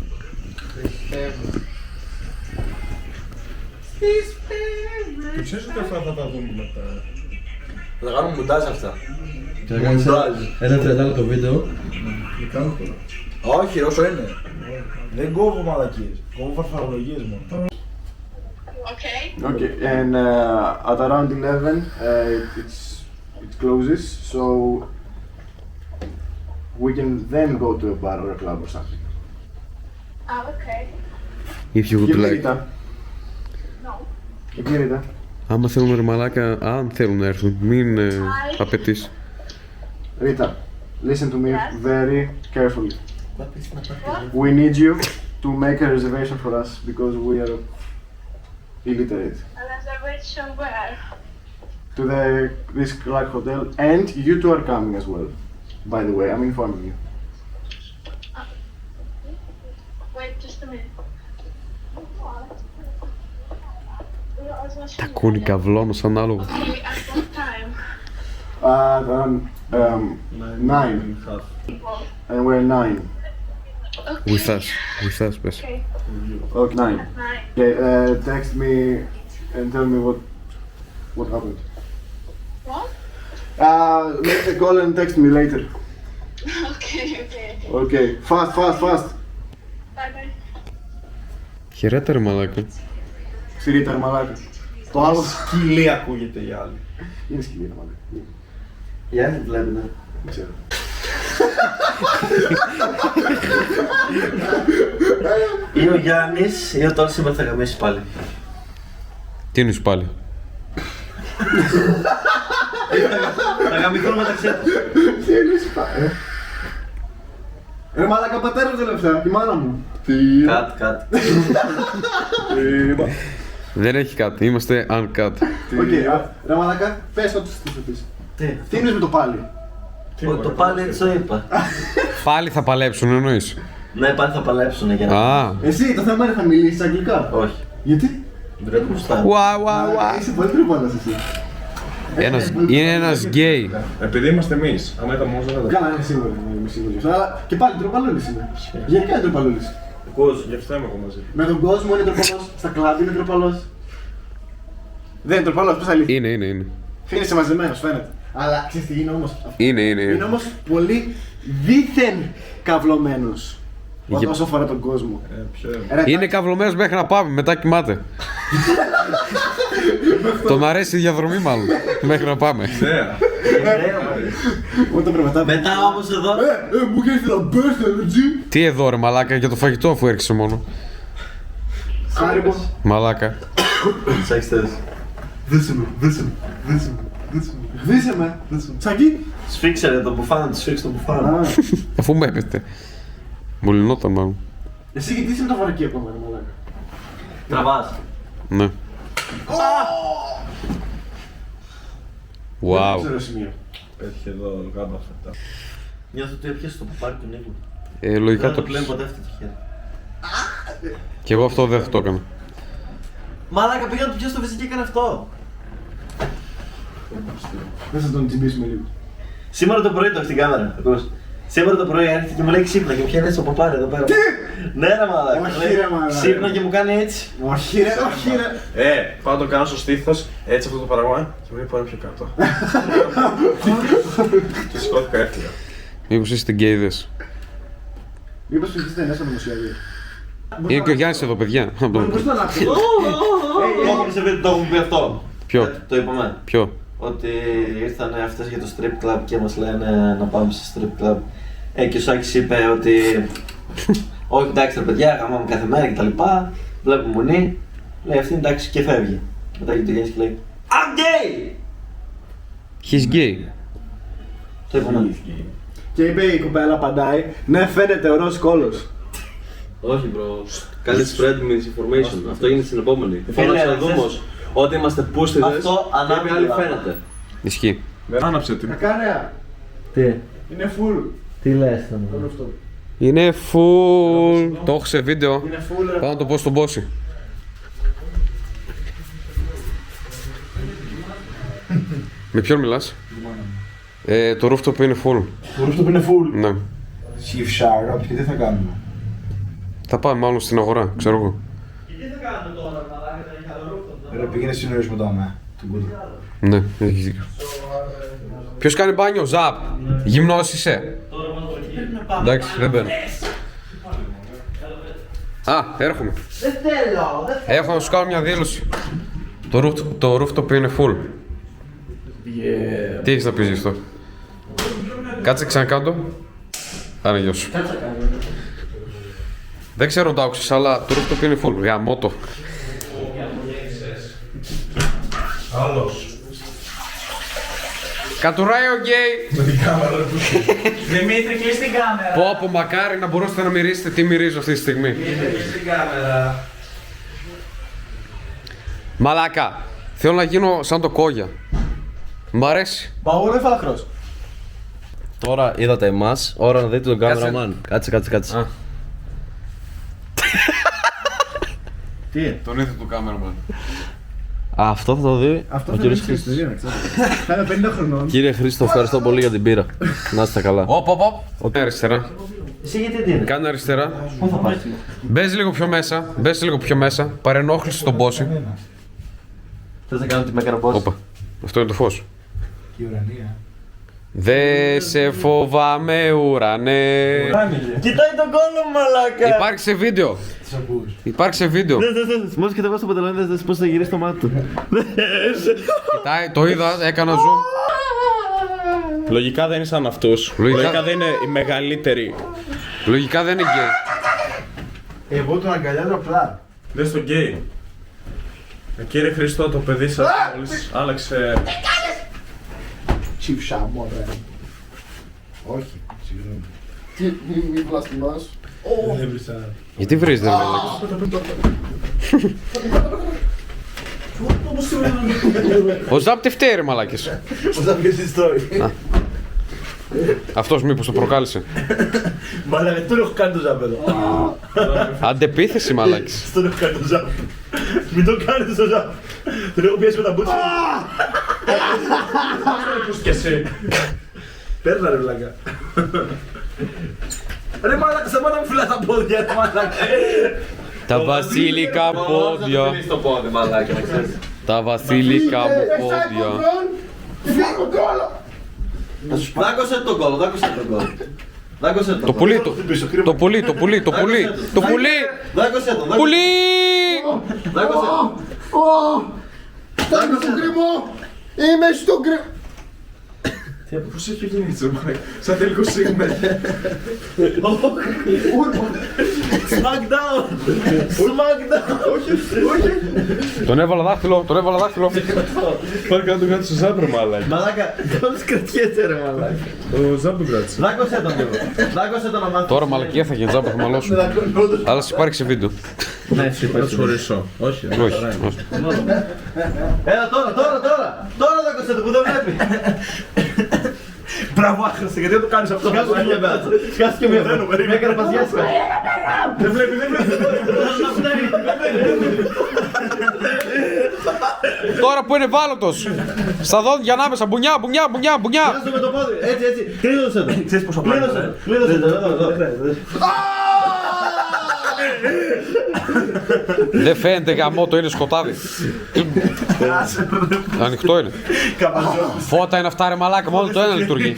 Το ξέρεις ότι αυτά θα τα δούμε μετά. Θα κάνουμε μοντάζ αυτά. Ένα 30 λεπτό βίντεο. Τι κάνω τώρα. Όχι, όσο είναι. Δεν κόβω μαλακίες. Κόβω φαρφαρολογίες μόνο. Okay, and at around 11 it closes, so we can then go to a bar or a club or something. Okay. If you would like. Rita. No. Rita. Άμα θέλουν ρε μαλάκα, αν θέλουν να έρθουν, μην απαιτείς. Rita, listen to me Yes? very carefully. What? We need you to make a reservation for us because we are illiterate. A reservation where? To this Clark Hotel, and you two are coming as well. By the way, I'm informing you. Wait just a minute. Τα κούνη καυλώνω σαν άλογο. Okay, at what time? Around 9, and we're 9. Okay. With us πες. Okay, Okay, 9. 9. Okay, text me and tell me what happened. What? Make a call and text me later. Okay, okay. Okay, fast. Bye bye. Χαιρέτα ρε μαλάκα. Σιρίτα ρε μαλάκα. Το άλλο Σκυλή ακούγεται η άλλη. είναι σκυλή ρε μαλάκα. Γιάννη βλέπετε. Δεν ξέρω. Ή ο Γιάννης ή ο Τόλης σήμερα θα γαμίσει πάλι. Τι είναι σου πάλι. Θα γαμηθούν μεταξύ τους. Τι εννοείς πάλι. Ρε μαλάκα, πατέρα μου τελευταία, η μάνα μου. Κατ. Δεν έχει κάτι, είμαστε uncut. Οκ, ρε μαλάκα, πες ό,τι θες πεις. Τι εννοείς με το πάλι? Το πάλι έτσι το είπα. Πάλι θα παλέψουν, εννοείς. Ναι, πάλι θα παλέψουν για να. Α, Εσύ το θέμα είναι θα μιλήσεις αγγλικά. Όχι. Γιατί? Δεν γουστάρω. Είσαι πολύ τρυπάλας εσύ. είναι ένας γκέι. Επειδή είμαστε εμείς, άμα ήταν μόνος δεν θα Καλά, είμαι σίγουρος. Αλλά και πάλι τροπαλούλης είναι. Γενικά είναι τροπαλούλης. Γι' αυτό είμαι εγώ μαζί. Με τον κόσμο είναι τροπαλός, στα κλαμπ είναι τροπαλός. Δεν είναι τροπαλός, πες αλήθεια. Είναι. Είναι μαζεμένος, φαίνεται. Αλλά ξέρεις τι είναι όμως? Είναι. Είναι όμως πολύ δίθεν καυλωμένος. Όσο αφορά τον κόσμο. Είναι καυλωμένος μέχρι να πάμε, μετά κοιμάται. Τον αρέσει η διαδρομή μάλλον, μέχρι να πάμε. Όταν πρέπει Μετά όμως εδώ. μου έχεις την best energy. Τι εδώ ρε μαλάκα, για το φαγητό αφού έρχεσαι μόνο. Χάριμο. Μαλάκα. Σεξτες. Γδίσε με. Τσακί. Σφίξε ρε το μπουφάν, σφίξε το μπουφάν. Αφού με έπαιτε. Μου λυνόταν μάλλον. Εσύ γιατί είσαι με το βαρκή ακόμα, ρε μαλάκα? Τραβάς. Ναι. Δεν Wow. ξέρω σημείο. Πέτυχε εδώ γάμπα αυτά. Νιώθω ότι έπιασε το παπάρι του Νίκου. Λογικά Δεν το το πλέον πιες. ποτέ αυτό το χέρι. Και εγώ αυτό δεν θα το έκανα. Μαλάκα πήγα να του πιάσω το βυζί και έκανε αυτό. Δεν θα τον τσιμπήσουμε λίγο. Σήμερα το πρωί το έχει την κάμερα, ακούς. Σήμερα το πρωί έρχεται και μου λέει ξύπνα και μου πιάνει έτσι το παπάρι εδώ πέρα. Τι! Ναι ρε μαλάκα. Όχι, Λέει, ρε μαλάκα. ξύπνα και μου κάνει έτσι. Όχι ρε, όχι ρε. Πάω να το κάνω στο στήθος, έτσι αυτό το παραγωγή και μου λέει πάμε πιο κάτω. Και σηκώθηκα έφυγα. Μήπως είστε γκέιδες. Μήπως πήγες δεν είσαι νομοσιάδιο. Είναι και ο Γιάννης εδώ παιδιά. Μπορείς να αλλάξεις. Το έχουμε πει αυτό. Ποιο? Το είπαμε. Ποιο? Ότι ήρθαν αυτές για το strip club και μας λένε να πάμε σε strip club. Και ο Σάκης είπε ότι όχι εντάξει ρε παιδιά, γαμάμε κάθε μέρα κτλ. Βλέπουμε Μονή, λέει αυτή εντάξει και φεύγει. Μετά γίνεται το Γιάννης και λέει I'm gay! He's gay. Το είπαμε. Και είπε η κοπέλα απαντάει, ναι φαίνεται ο ροζ κόλλος. Όχι, bro. Κάνει spread misinformation. Αυτό γίνεται στην επόμενη. Φίλε, Φώναξε να δούμε όμως ότι είμαστε πούστιδες Αυτό και ανάποδα. άλλοι φαίνεται. Ισχύει. Άναψε την. Κακάρεα. Τι, Είναι full. τι λες Όλο αυτό. Είναι full. Το έχω σε βίντεο. Είναι full ρε. Πάω να το πω στον Μπόση. Με ποιον μιλάς? Το rooftop είναι full. Το rooftop είναι full. Ναι. Σιφσάρα, και τι θα κάνουμε? Θα πάμε μάλλον στην αγορά, ξέρω εγώ. Ρε πήγαινε συνόηση με το αμέ. Ναι, έχεις δίκιο. Ποιος κάνει μπάνιο, Ζαπ? Γυμνός είσαι? Εντάξει, δεν μπαίνω. Α, έρχομαι. Δεν θέλω, δεν Έχω να σου κάνω μια δήλωση. Το rooftop είναι full. Τι έχεις να πεις γι' αυτό? Κάτσε ξανακάτω. Άρα γεια σου. Δεν ξέρω αν το άκουσες, αλλά το rooftop είναι full. Γαμώ το. Άλλος. Κατουράει ο γκέι. Δημήτρη, κλείς την κάμερα. Πω μακάρι να μπορούσατε να μυρίσετε τι μυρίζω αυτή τη στιγμή. Κλείς την κάμερα. Μαλάκα, θέλω να γίνω σαν το Κόγια. Μ' αρέσει. Παγό δεν φαλαχρός. Τώρα είδατε εμάς, ώρα να δείτε τον Κάτσε. cameraman. Κάτσε. Α. Τι? Τον είδε το κάμεραμαν. Αυτό θα το δει Αυτό ο θα κύριος είναι Χρήστος. ιστορία, να ξέρετε. Θα είναι 50 χρονών. Κύριε Χρήστο, ευχαριστώ πολύ για την πύρα. Να είστε καλά. Κάνε αριστερά. Εσύ γιατί τι είναι. Κάνε αριστερά. Πού θα πας. Μπες λίγο πιο μέσα. Παρενόχληση στον Μπόση. Θες να κάνω τι με έκανε πώς. Όπα. Αυτό είναι το φως. Και η ουρανία. Δε σε φοβάμαι ουρανέ. Κοιτάει τον κόλλο μαλάκα. Υπάρχει σε βίντεο. Υπάρχει σε βίντεο. Μόλις και το βγάλω στο παντελόνι, δες πώς θα γυρίσει το μάτι του. Κοιτάει, το είδα, έκανα zoom. Λογικά δεν είναι σαν αυτούς. Λογικά δεν είναι οι μεγαλύτεροι. Λογικά δεν είναι γκέι. Εγώ τον αγκαλιάζω απλά. Δες το γκέι. Κύριε Χριστό, το παιδί σας μόλις άλλαξε. Τσιφσά, μωρέ. Όχι, συγγνώμη. Μη βλαστημάς. Δεν έβρισα. Γιατί βρίζεις ρε μαλάκες? Ο Ζαπ τι φταίει ρε μαλάκες? Ο Ζαπ και εσύ τρώει. Αυτός μήπως το προκάλεσε? Μαλάκα, τον έχω κάνει το Ζαπ εδώ. Αντεπίθεση μαλάκες. Τον έχω κάνει το Ζαπ. Μην το κάνεις το Ζαπ. Τον έχω πιέσει με τα μπούτσια. Πώς και εσύ. Παίρνα ρε βλάκα. Ρε μαλάκα, σταμάτα μου φυλά τα πόδια ρε μαλάκα. Τα βασίλικα πόδια. Το πόδι, μαλάκι, να ξέρεις. Τα βασίλικα μου πόδια. Δάκωσε τον κόλο, δάκωσε τον κόλο. Δάκωσε τον Το πουλί, το πουλί, το πουλί, το πουλί, το πουλί. Δάκωσε τον, Πουλί! δάκωσε τον. Φτάνει στον κρεμό! Είμαι στον κρεμό! Πώς έχει γίνει έτσι, μαλάκα. Σαν τελικό σίγμα. Smackdown! Smackdown! Τον έβαλα δάχτυλο, τον έβαλα δάχτυλο. Πάρε κάτω κάτι στο Ζαπ ρε μαλάκα. Μαλάκα, πώς κρατιέται ρε μαλάκα. Ο Ζαπ τον κράτησε. Δάκωσε τον λίγο. Δάκωσε τον να μάθει. Τώρα μαλακία θα γίνει Ζάπ, θα μαλώσω. Αλλά σας υπάρξει βίντεο. Ναι, Θα τους χωρίσω. Όχι. Όχι, όχι. Έλα τώρα δάκωσε τον που δεν βλέπει. Μπράβο άχρηστα, γιατί δεν το κάνεις αυτό. Σκάσε και μια μπάτσα. Σκάσε και μια μπάτσα. Με έκανε παζιάσκα. Δεν βλέπει, δεν βλέπει. Τώρα που είναι ευάλωτος. Στα δόντια ανάμεσα, μπουνιά, μπουνιά, μπουνιά, μπουνιά. Σκάσε με το πόδι. Έτσι. Κλείδωσε τον. Ξέρεις πόσο απλά είναι. Κλείδωσε τον. Δεν φαίνεται γαμότο, είναι σκοτάδι. Ανοιχτό είναι. Φώτα είναι αυτά ρε μαλάκα, μόνο το ένα λειτουργεί.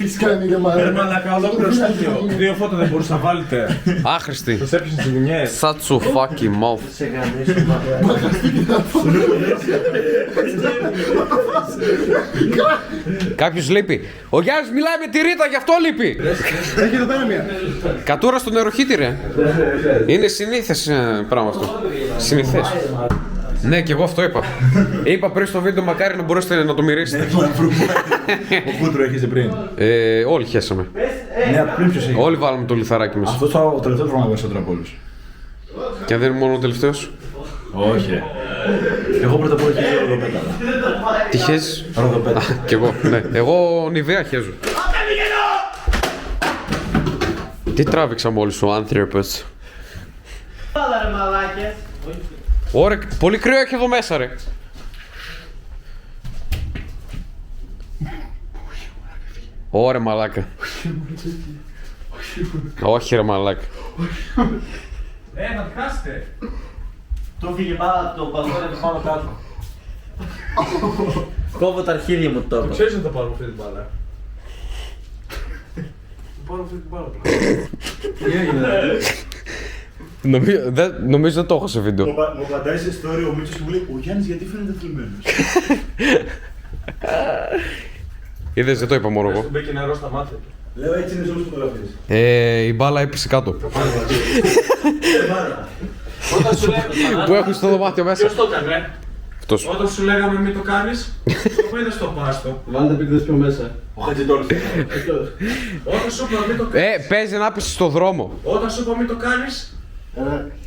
Ρε μαλάκα, ολόκληρο στούντιο. 2 φώτα δεν μπορούσα να βάλετε. Άχρηστη. Τους έπιασαν τις γουνιές. Such a fucking mouth. Σε γαμίσου. Κάποιος λείπει. Ο Γιάννης μιλάει με τη Ρίτα, γι' αυτό λείπει. Έχει εδώ πέρα μία. Κατούρα στο νεροχύτη ρε. Είναι συνήθες πράγμα αυτό. Συνηθές. Ναι, και εγώ αυτό είπα. Είπα πριν στο βίντεο, μακάρι να μπορέσετε να το μυρίσετε. Ο Κούτρο έχεις πριν. Όλοι χέσαμε. Ναι, πριν ποιος έχει. Όλοι βάλαμε το λιθαράκι μας. Αυτός ο τελευταίος πρόγραμμα περισσότερο από όλους. Και αν δεν είναι μόνο ο τελευταίος. Όχι ρε. Εγώ πρώτα απ' όλα χέζω ροδοπέταλα. Τι χέζεις? Ροδοπέταλα. Κι εγώ, ναι. Εγώ Νιβαία χέζω. Τι τράβηξα μόλις ο άνθρωπος? Πάλα ρε μαλάκες. Ωραία, πολύ κρύο έχει εδώ μέσα ρε. Ωραία μαλάκα. Όχι ρε μαλάκα. Να τη χάσετε. Του φύγε μπάλα το μπαλκόνι από πάνω κάτω. Κόβω τα αρχίδια μου τώρα. Ξέρεις να το πάρω αυτή την μπάλα. Πάρω αυτή την μπάλα. Νομίζω δεν το έχω σε βίντεο. Μου απαντάει σε story ο Μίτσος και μου λέει «Ο Γιάννης γιατί φαίνεται θλιμμένος». Είδες, δεν το είπα μόνο εγώ. Μπήκε νερό στα μάτια του. Λέω έτσι είναι σε όλες τις φωτογραφίες. Η μπάλα έπεσε κάτω. Όταν σου λέγαμε. Που έχουν στο δωμάτιο μέσα. Ποιος το έκανε? Αυτός. Όταν σου λέγαμε μην το κάνεις, το πέντε στο πάστο. Βάλτε πίκτες πιο μέσα. Ο Χατζητόρος. Όταν σου είπα μην το κάνεις. Παίζει να πεις στο δρόμο. Όταν σου είπα μην το κάνεις,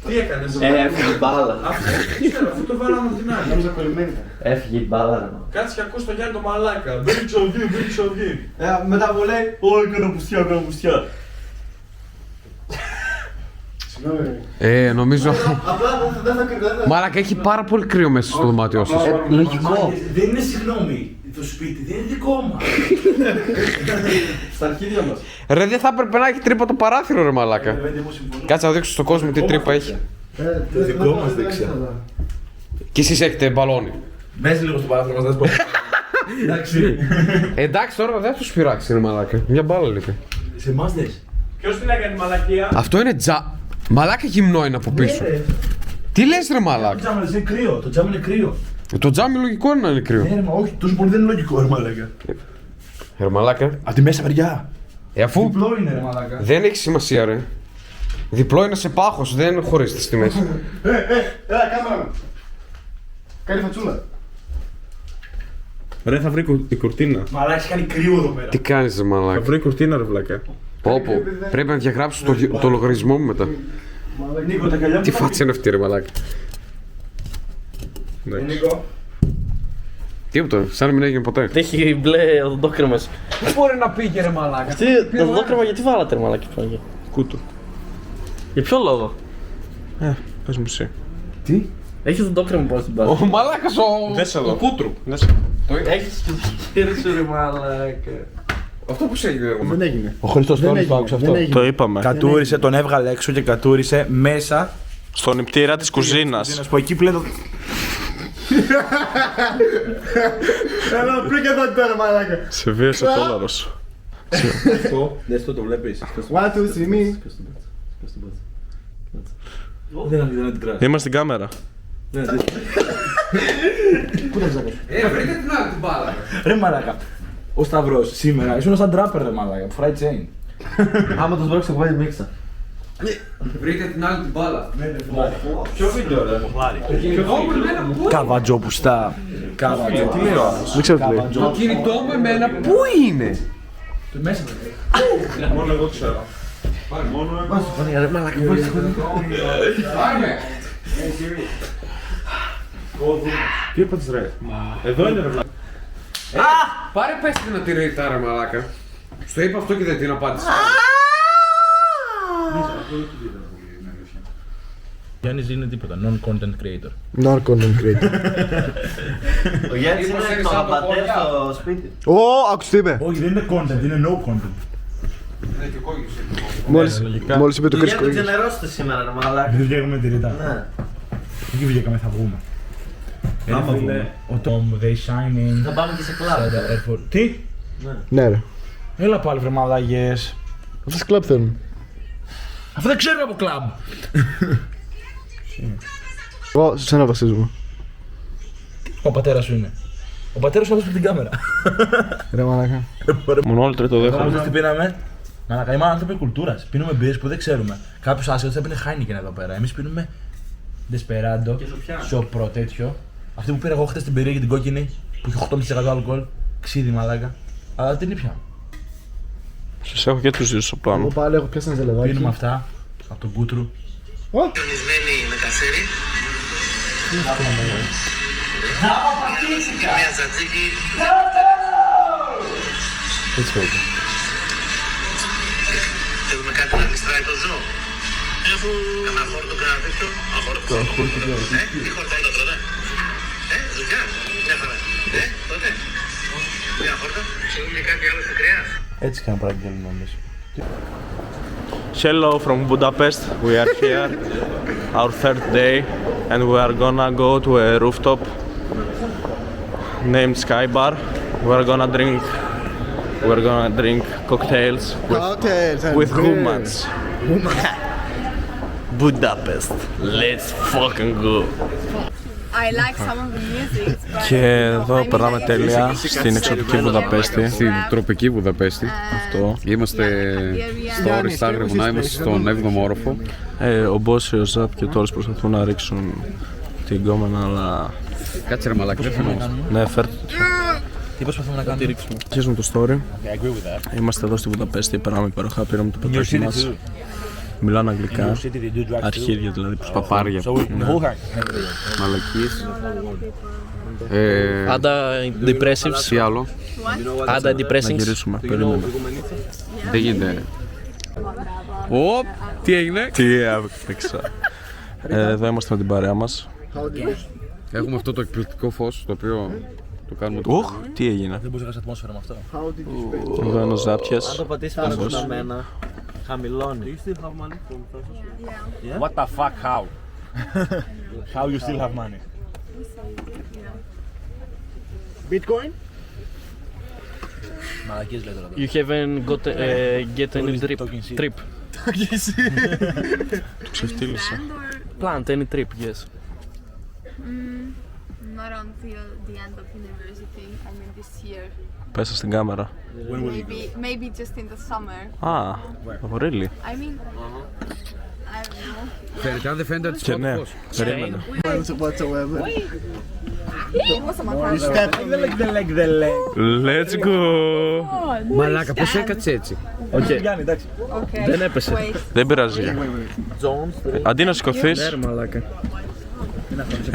τι έκανες? Έφυγε η μπάλα. Ξέρω, αφού το βάλαμε από την άλλη. Έφυγε η μπάλα ρε. Κάτσε και ακούς τον Γιάννη το μαλάκα. Μπήκε ξοβγεί. Μετά μου λέει Ω, έκανα πουστιά. Νομίζω. απλά δεν θα κρυβέται. Μαλάκα, έχει πάρα πολύ κρύο μέσα στο δωμάτιό σας. Λογικό. Δεν είναι συγγνώμη. Το σπίτι δεν είναι δικό μας. Στα αρχίδια μας. Ρε, δεν θα έπρεπε να έχει τρύπα το παράθυρο, ρε μαλάκα. Κάτσε να δείξω στον κόσμο τι τρύπα έχει. Το δικό μας δεξιά. Κι εσείς έχετε μπαλόνι. Μπες λίγο στο παράθυρο μας, δεν πω. Εντάξει. Εντάξει, τώρα δεν θα του πειράξει, ρε μαλάκα. Μια μπάλα λείπει. Σε εμάς δες. Ποιος την έκανε μαλακία? Αυτό είναι Μαλάκα γυμνό είναι από πίσω. Τι λες ρε Το μαλάκα? τζάμ είναι κρύο. Το τζάμ είναι κρύο. Το τζάμι λογικό είναι να είναι κρύο. Ναι, μα όχι, τόσο πολύ δεν είναι λογικό, ρε μαλάκα. Ρε μαλάκα. Απ' τη μέσα μεριά. Αφού Διπλό είναι, ρε μαλάκα. δεν έχει σημασία ρε. Διπλό είναι σε πάχος, δεν χωρίζεται στη μέση. Έλα, κάμερα μου. Κάνει φατσούλα. Ρε, θα βρει η κουρτίνα. Μαλάκα, έχει κάνει κρύο εδώ πέρα. Τι κάνεις ρε Θα μαλάκα? βρει η κουρτίνα, ρε βλάκα. Πω, πρέπει να διαγράψω το λογαριασμό μου μετά. Νίκο, τα καλιά μου. Τι φάτσα είναι αυτή ρε μαλάκα. Νίκο. Τίποτα, σαν να μην έγινε ποτέ. Έχει μπλε οδοντόκρεμας. Δεν μπορεί να πήγε ρε μαλάκα. Τι, το οδοντόκρεμα γιατί βάλατε ρε μαλάκι φάγε. Κούτου. Για ποιο λόγο? Πες μου εσύ. Τι? Έχει οδοντόκρεμα πάνω στην μπάλα. Ο μαλάκας ο Κούτρου. Έχεις και το χέρι σου ρε μαλάκα. Αυτό πώς έγινε ρε μαλάκα. Δεν έγινε. Ο Χριστός Δεν Τόλης το έγινε, άκουσε δεν αυτό. έγινε. Το είπαμε. Κατούρισε, τον έβγαλε έξω και κατούρισε μέσα. Στον νηπτήρα της κουζίνας. Που εκεί πλέον. Έλα πριν και εδώ τώρα μαλάκα. Σε βίασε ο Τόλαρος. Δες το βλέπεις. 1, 2, 3, me. Δεν την κράτησε. Είμαστε στην κάμερα. Βρείτε την άλλη την μπάλα. Ρε μαλάκα. Ο Σταυρός σήμερα ήσουν σαν τράπερ ρε μαλάκα. Που φράει chain. Άμα το σβρόξει θα βγάλει μίξα. Βρείτε την άλλη την μπάλα. Ποιο βίντεο ρε. Καβατζόπουστα. Καβατζό. Τι λέει ο άλλος. Δεν ξέρω τι λέει. Το κινητό μου εμένα πού είναι. Μέσα. Μόνο εγώ ξέρω. Πάμε. Τι έπαθες ρε. Εδώ είναι ρε βλάκα. Πάρε πες την να τη ρεϊτάρα μαλάκα. Στο είπα αυτό και δεν την απάντησα. Γιάννης είναι τίποτα. Non-content creator. Non-content creator. Ο Γιάννης είναι ξέρεις το σαν το πατέρα χωριά. στο σπίτι. Ω, άκουσες τι είπε. Όχι, δεν είναι content, είναι no content. Μόλις είπε το Το Chris Γιάννη Cornelius. ξενερώστε σήμερα ρε μαλάκα. Δεν βγαίνουμε τη ρητά. Ναι. Εκεί βγήκαμε, θα βγούμε. Άμα βγούμε. Ο Tom, they shining. Θα πάμε και σε κλαμπ. Τι? Ναι ρε. Έλα πάλι βρε μαλάγες. Αυτές κλαμπ θέλουν. Αυτό δεν ξέρω από κλαμπ. Εγώ σε σένα βασίζομαι. Ο πατέρας σου είναι. Ο πατέρας σου έδωσε την κάμερα. Ρε μαλάκα. Μόνο όλοι τρίτο δέχομαι. Ξέρεις τι πίναμε? Μαλάκα, είμαστε άνθρωποι κουλτούρας. Πίνουμε μπύρες που δεν ξέρουμε. Κάποιος άσχετος θα πίνει Heineken εδώ πέρα. Εμείς πίνουμε Desperado, σοπρό τέτοιο. Αυτή που πήρα εγώ χτες την περίεργη την κόκκινη που έχει 8,5% αλκοόλ. Ξύδι μαλάκα. Αλλά την ήπια. Σας έχω και τους δύο στο Εγώ πάνω. πάλι έχω πιάσει ένα ζελεδάκι. Πίνουμε αυτά από τον κούτρου. Τονισμένη με κασέρι. Μια τζατζίκι. Έτσι φεύγει. Θέλουμε κάτι να γλιστράει το ζώο. Αφού κανένα χόρτο, κανένα τέτοιο. Αχόρτο. Τι χόρτα είναι τότε. Δουλειά. Μια χαρά. Τότε. Μια χόρτα. Θέλουμε και κάτι άλλο στο κρέας. Έτσι κάνει παραγγέλνουμε εμείς. Hello from Budapest. We are here. Our third day. And we are gonna go to a rooftop named Sky Bar. We're gonna drink cocktails with humans. Budapest. Let's fucking go. I like some of the music, but Και εδώ περνάμε τέλεια στην εξωτική Βουδαπέστη. Στην τροπική Βουδαπέστη. Αυτό. Είμαστε στο Οριστά Γρεβουνά, είμαστε στον 7ο όροφο. Ο Μπόση, ο Ζαπ και ο Τόρις προσπαθούν να ρίξουν την γκόμενα, αλλά... Κάτσε ρε μαλάκα, δεν φαινόμαστε. Ναι, φέρτε το. Τι προσπαθούμε να κάνουμε? Αρχίζουμε το story. Είμαστε εδώ στη Βουδαπέστη, περνάμε υπέροχα, πήραμε το πετάκι μας. Μιλάνε αγγλικά, αρχίδια δηλαδή. Παπάρια. Μαλακίες. Antidepressives. Τι άλλο. Να Antidepressants. γυρίσουμε, περίμενε. Δεν γίνεται. Ωπ, τι έγινε. Τι έπαιξα. Εδώ είμαστε με την παρέα μας. Έχουμε αυτό το εκπληκτικό φως, το οποίο το κάνουμε το... Ουχ, τι έγινε. Δεν μπορείς να κάνεις ατμόσφαιρα με αυτό. Εδώ είναι ο Αν Ζάπιας. το πατήσεις πάνω από μένα, χαμηλώνει. What the fuck, how? How you still have money? Bitcoin. Μαλακίες λέει τώρα. You haven't got get any trip. Του ξεφτύλισα. Plant any trip, yes. not until the end of university. I mean this year. Πέσα στην κάμερα. Maybe just in the summer. Α, really? I mean, Φαίνεται, αν δεν φαίνεται ότι Και ναι, περίμενα. Let's go! Μαλάκα, πώς έκατσε έτσι. Δεν έπεσε. Δεν πειράζει. Αντί να σηκωθείς, Μαλάκα.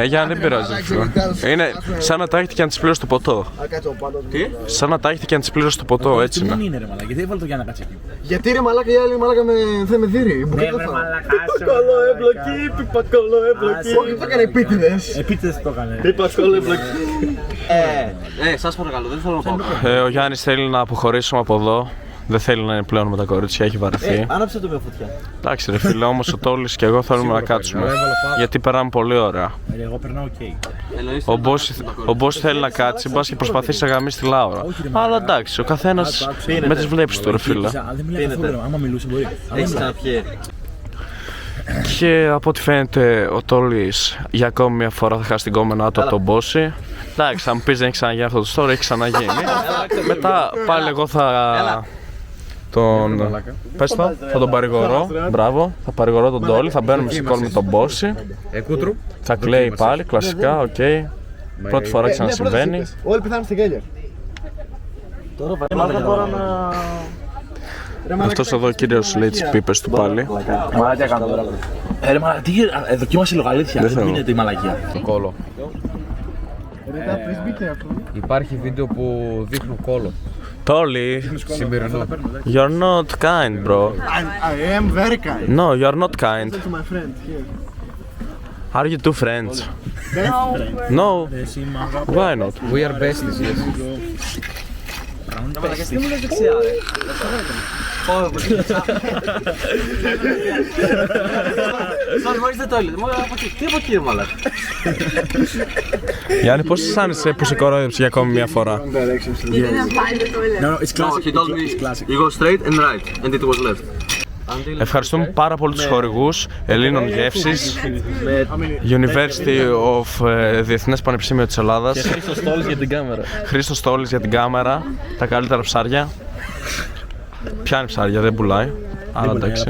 Γιάννη, δεν πειράζει. Είναι σαν να τα έχετε και να τις πλήρωσε το ποτό. Τι? Σαν να τα έχετε και να τις πλήρωσε το ποτό, έτσι Δεν είναι. είναι ρε μαλάκα, γιατί έβαλε το Γιάννα να κάτσει εκεί. Γιατί ρε μαλάκα, οι άλλοι μαλάκα θα με δει. Πακολό εμπλοκή, πακολό εμπλοκή. Όχι, το έκανε επίτηδες. Επίτηδες το έκανε. Πακολό εμπλοκή. Σας παρακαλώ, δεν θέλω να πάω. Ο Γιάννης θέλει να αποχωρήσουμε από εδώ. Δεν θέλει να είναι πλέον με τα κορίτσια, έχει βαρεθεί. Άναψε το με φωτιά. Εντάξει ρε φίλε, όμως ο Τόλης και εγώ θέλουμε να κάτσουμε. Γιατί περάμε πολύ ωραία. Εγώ περνάω οκ. Ο boss θέλει να κάτσει, μπας και προσπαθήσει να γαμίσει τη Λάουρα. Αλλά εντάξει, ο καθένας με τις βλέψεις του ρε φίλε. Δεν μιλάει καθόλου, άμα μιλούσε μπορεί. Έχεις ξαναπιεί. Και από ό,τι φαίνεται ο Τόλης για ακόμη μια φορά θα χάσει την κόμενά του από τον Μπόση. Εντάξει, θα μου πεις δεν έχει ξαναγίνει αυτό το story, έχει ξαναγίνει. Μετά πάλι εγώ θα τον... Πες το, θα τον παρηγορώ, μπράβο, θα παρηγορώ τον Τόλη, θα μπαίνουμε σε κόλ με τον Μπόση. Θα κλαίει πάλι, κλασικά, οκ. Πρώτη φορά ξανασυμβαίνει. Όλοι πεθάνουν στην γέλια. Τώρα δεν μπορώ να... Αυτός εδώ ο κύριος λέει τις πίπες του πάλι. Μαλάκια κάνω τώρα. Ρε μαλάκια, τι δοκίμασε λίγο αλήθεια, δεν γίνεται η μαλακία. Το κόλο. Υπάρχει βίντεο που δείχνουν κόλο. Τόλη, Σημερινό. you're not kind, bro. I am very kind. No, you're not kind. To my friend here. Are you two friends? No. Why not? We are besties, yes. Τι μου λες δεξιά ρε. Sorry, where is the toilet? Τι από εκεί ρε μαλάκα. Γιάννη, πώς αισθάνεσαι που σε κορόιδεψε για ακόμη μια φορά? You didn't find the toilet. No, it's classic. He told me you go straight and right and it was left. Ευχαριστούμε πάρα πολύ τους χορηγούς Ελλήνων Γεύσης, University of Διεθνές Πανεπιστήμιο της Ελλάδας, Χρήστος Στόλης για την κάμερα. Χρήστος Στόλης για την κάμερα, τα καλύτερα ψάρια. Πιάνει ψάρια, δεν πουλάει, αλλά εντάξει.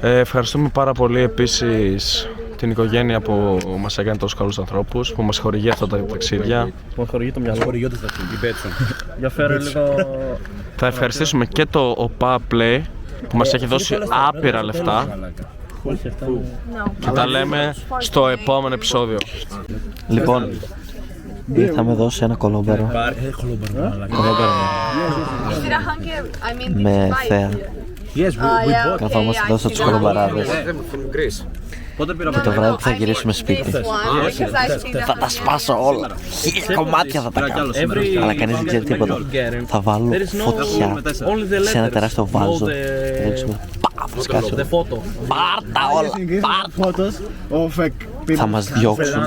Ευχαριστούμε πάρα πολύ επίσης την οικογένεια που μας έκανε τόσους καλούς ανθρώπους, που μας χορηγεί αυτά τα ταξίδια. Μου χορηγεί το μυαλό. Χορηγιό του ταξίδι. Για φέρε λίγο... Θα ευχαριστήσουμε και το OPA Play που μας έχει δώσει άπειρα λεφτά και τα λέμε στο επόμενο επεισόδιο. Λοιπόν, ήρθαμε εδώ σε ένα κολόμπερο με θέα. Καθόμαστε εδώ στους κολομπαράδες και το βράδυ που θα γυρίσουμε σπίτι θα τα σπάσω όλα, 1000 κομμάτια θα τα κάνω, αλλά κανείς δεν ξέρει τίποτα. Θα βάλω φωτιά σε ένα τεράστιο βάζο, θα ρίξουμε, θα σκάσει όλα, πάρτα όλα, θα μας διώξουν,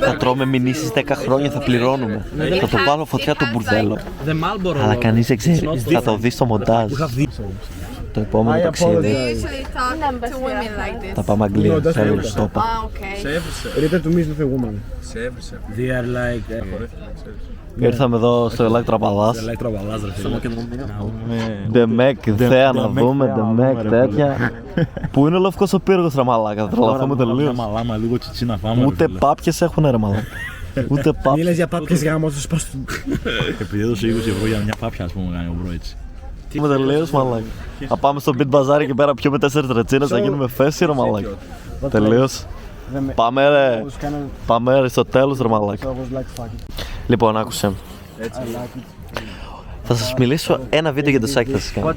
θα τρώμε μηνύσεις 10 χρόνια, θα πληρώνουμε, θα το βάλω φωτιά το μπουρδέλο, αλλά κανείς δεν ξέρει, θα το δει στο μοντάζ. Το επόμενο ταξίδι θα πάμε Αγγλία, θέλω το είπα. Return to me is not a woman. They are like... Ήρθαμε εδώ στο Electra Palace. Ντεμεκ, θέα να δούμε, Ντεμεκ, τέτοια. Πού είναι ο Λευκός ο Πύργος ρε μαλάκα, θα τρελαθούμε τελείως. Ούτε πάπιες έχουν ρε μαλάκα. Ούτε πάπιες. Μίλες για πάπιες γάμο, θα σπάσω. Επειδή έδωσε 20 ευρώ για μια πάπια, ας πούμε, κάνει ο μπρο έτσι. Είμαι τελείως μαλάκα. Θα πάμε στο Beat Bazaar εκεί πέρα πιούμε 4 ρετσίνες, θα γίνουμε φέση ρε μαλάκα. Τελείως. Πάμε ρε. Πάμε ρε στο τέλος ρε μαλάκα. Λοιπόν, άκουσε. Θα σας μιλήσω ένα βίντεο για το Σάκη θα σας κάνω.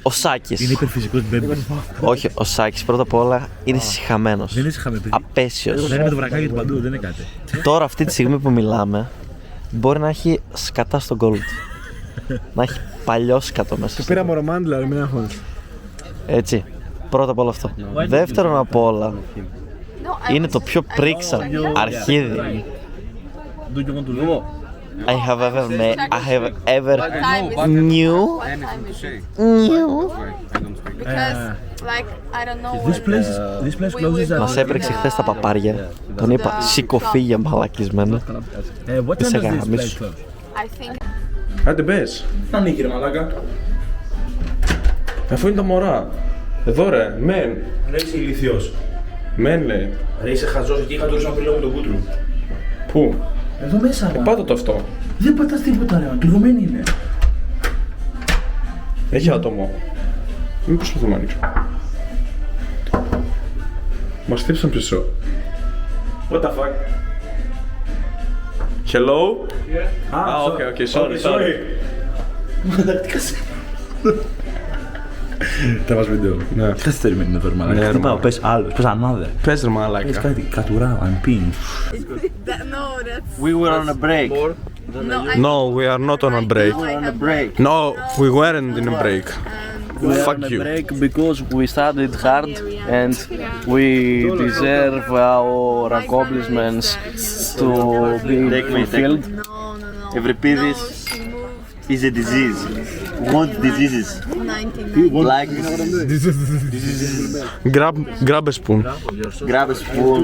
Ο Σάκης. Είναι υπερφυσικός μπέμπι. Όχι, ο Σάκης πρώτα απ' όλα είναι σιχαμένος. Δεν είναι σιχαμένο. Απέσιος. Δεν είναι με το βρακάκι του παντού, δεν είναι κάτι. Τώρα αυτή τη στιγμή που μιλάμε μπορεί να έχει σκατά στον κόλλο του. Να έχει παλιό σκατό μέσα. Πήρα μορομάντλα ρε, μην αγχώνεις. Έτσι. Πρώτα απ' όλο αυτό. Δεύτερον απ' όλα είναι το πιο πρίξα αρχίδι I have ever knew. Μας έπρεξε χθες τα παπάρια. Τον είπα σηκωφίγια μαλακισμένα. Τι σε γαμίσου. Άντε μπες. Να ανοίγει ρε μαλάκα. Αφού είναι τα μωρά. Εδώ ρε, μεν. Ρε είσαι ηλίθιος. Μεν λέει. Ρε είσαι χαζός, εκεί είχα το ρίξω με τον κούτρου. Πού? Εδώ μέσα, μα. Πάτα το αυτό. Δεν πατάς τίποτα, ρε, κλειδωμένη είναι. Έχει άτομο. Μην προσπαθούμε να ανοίξω. Μας χτύπησαν πίσω. What the fuck. Hello? Ah, okay, sorry. Θα μας βίντεο. Ναι. Τι καθυστερημένη είναι τώρα, μαλάκα. Τι πάω, πες άλλος, πες ανάδε. Πες ρε μαλάκα. Πες κάτι, κατουράω, I'm peeing. No, that's. We were on a break. No, we are not on a break. I have break. No, we weren't in a break. Fuck you. break because we studied hard and we deserve our accomplishments to be fulfilled. Ευρυπίδης is a disease. What diseases? 99. Like Grab a spoon. grab a spoon.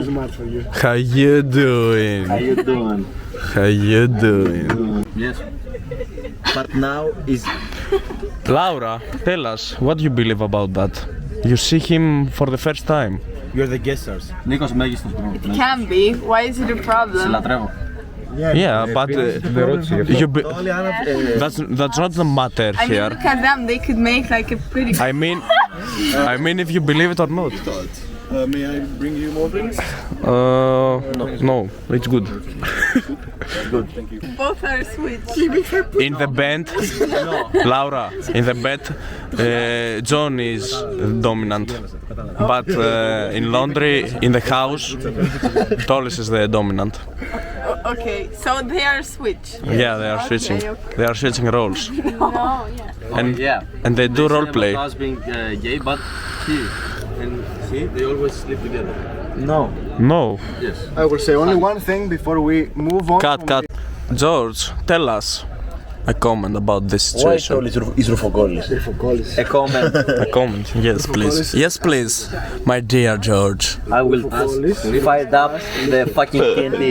How you doing? How you doing? How you doing? Yes. But now is Laura, tell us, what do you believe about that? You see him for the first time. You're the guesters. Νίκος μέγιστος bro. Can be. Why is it a Σε problem? λατρεύω. Yeah, but that's not the matter I mean, here. look at them. They could make like a pretty. I mean if you believe it or not. May I bring you more drinks? No, it's good. Both are sweet. In the band, Laura, in the band, John is dominant. But in laundry, in the house, Tolis is the dominant. Okay, so they are switch. Yeah, they are switching. They are switching roles. No, yeah. And they do role play. Us being gay, but he and she, they always sleep together. No. Yes. I will say only one thing before we move on. Cut. George, tell us a comment about this situation. Is Rufokoulis. A comment. A comment, yes, please. Yes, please, my dear George. I will find up the fucking TNT.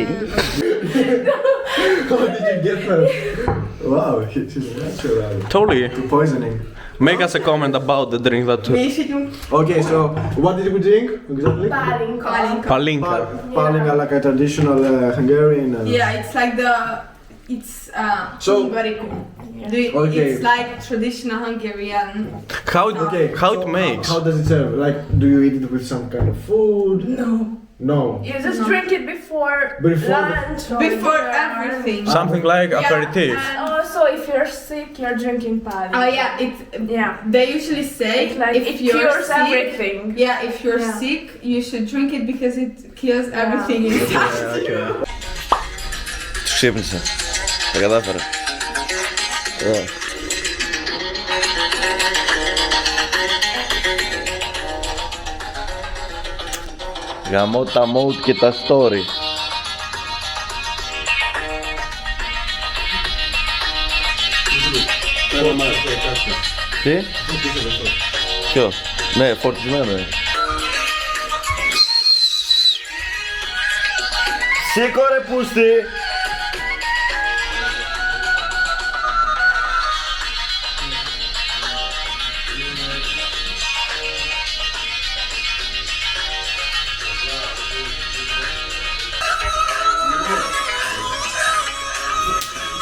How did you get that? Wow, she's natural. Totally. Poisoning. Make us a comment about the drink that. Okay, so what did we drink exactly? Palinka. Palinka, like a traditional Hungarian. Yeah, it's like it's So- Hungariku. Okay. It's like traditional Hungarian. How it makes? How does it serve? Like, do you eat it with some kind of food? No. You just drink it before Before the- lunch. or Before dinner. everything. Something like aperitif. And also, if you're sick, you're drinking paddy. Oh yeah, it. Yeah. They usually say It's like if it you're cures sick, everything. Yeah, if you're Yeah. sick, you should drink it because it kills everything inside. Τους ξύπνησα. Τα κατάφερα. Γαμώ τα mode και τα story. Τι? Ποιο? Ναι, φορτισμένο είναι. Σήκω ρε πούστη!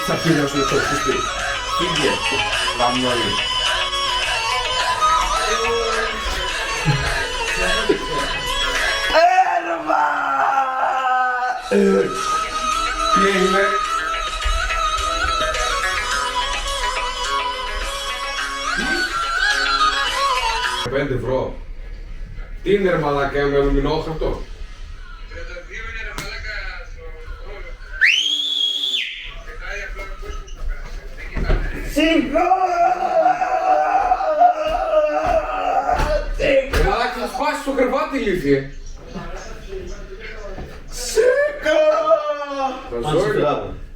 Στα χίλια σου το πούστη. Χίλια. Γαμιόλι. Τι έγινε? €5. Τι είναι ρε μαλάκα, με αλουμινόχαρτο? Μαλάκα, θα σπάσεις το κρεβάτι, ηλίθιε.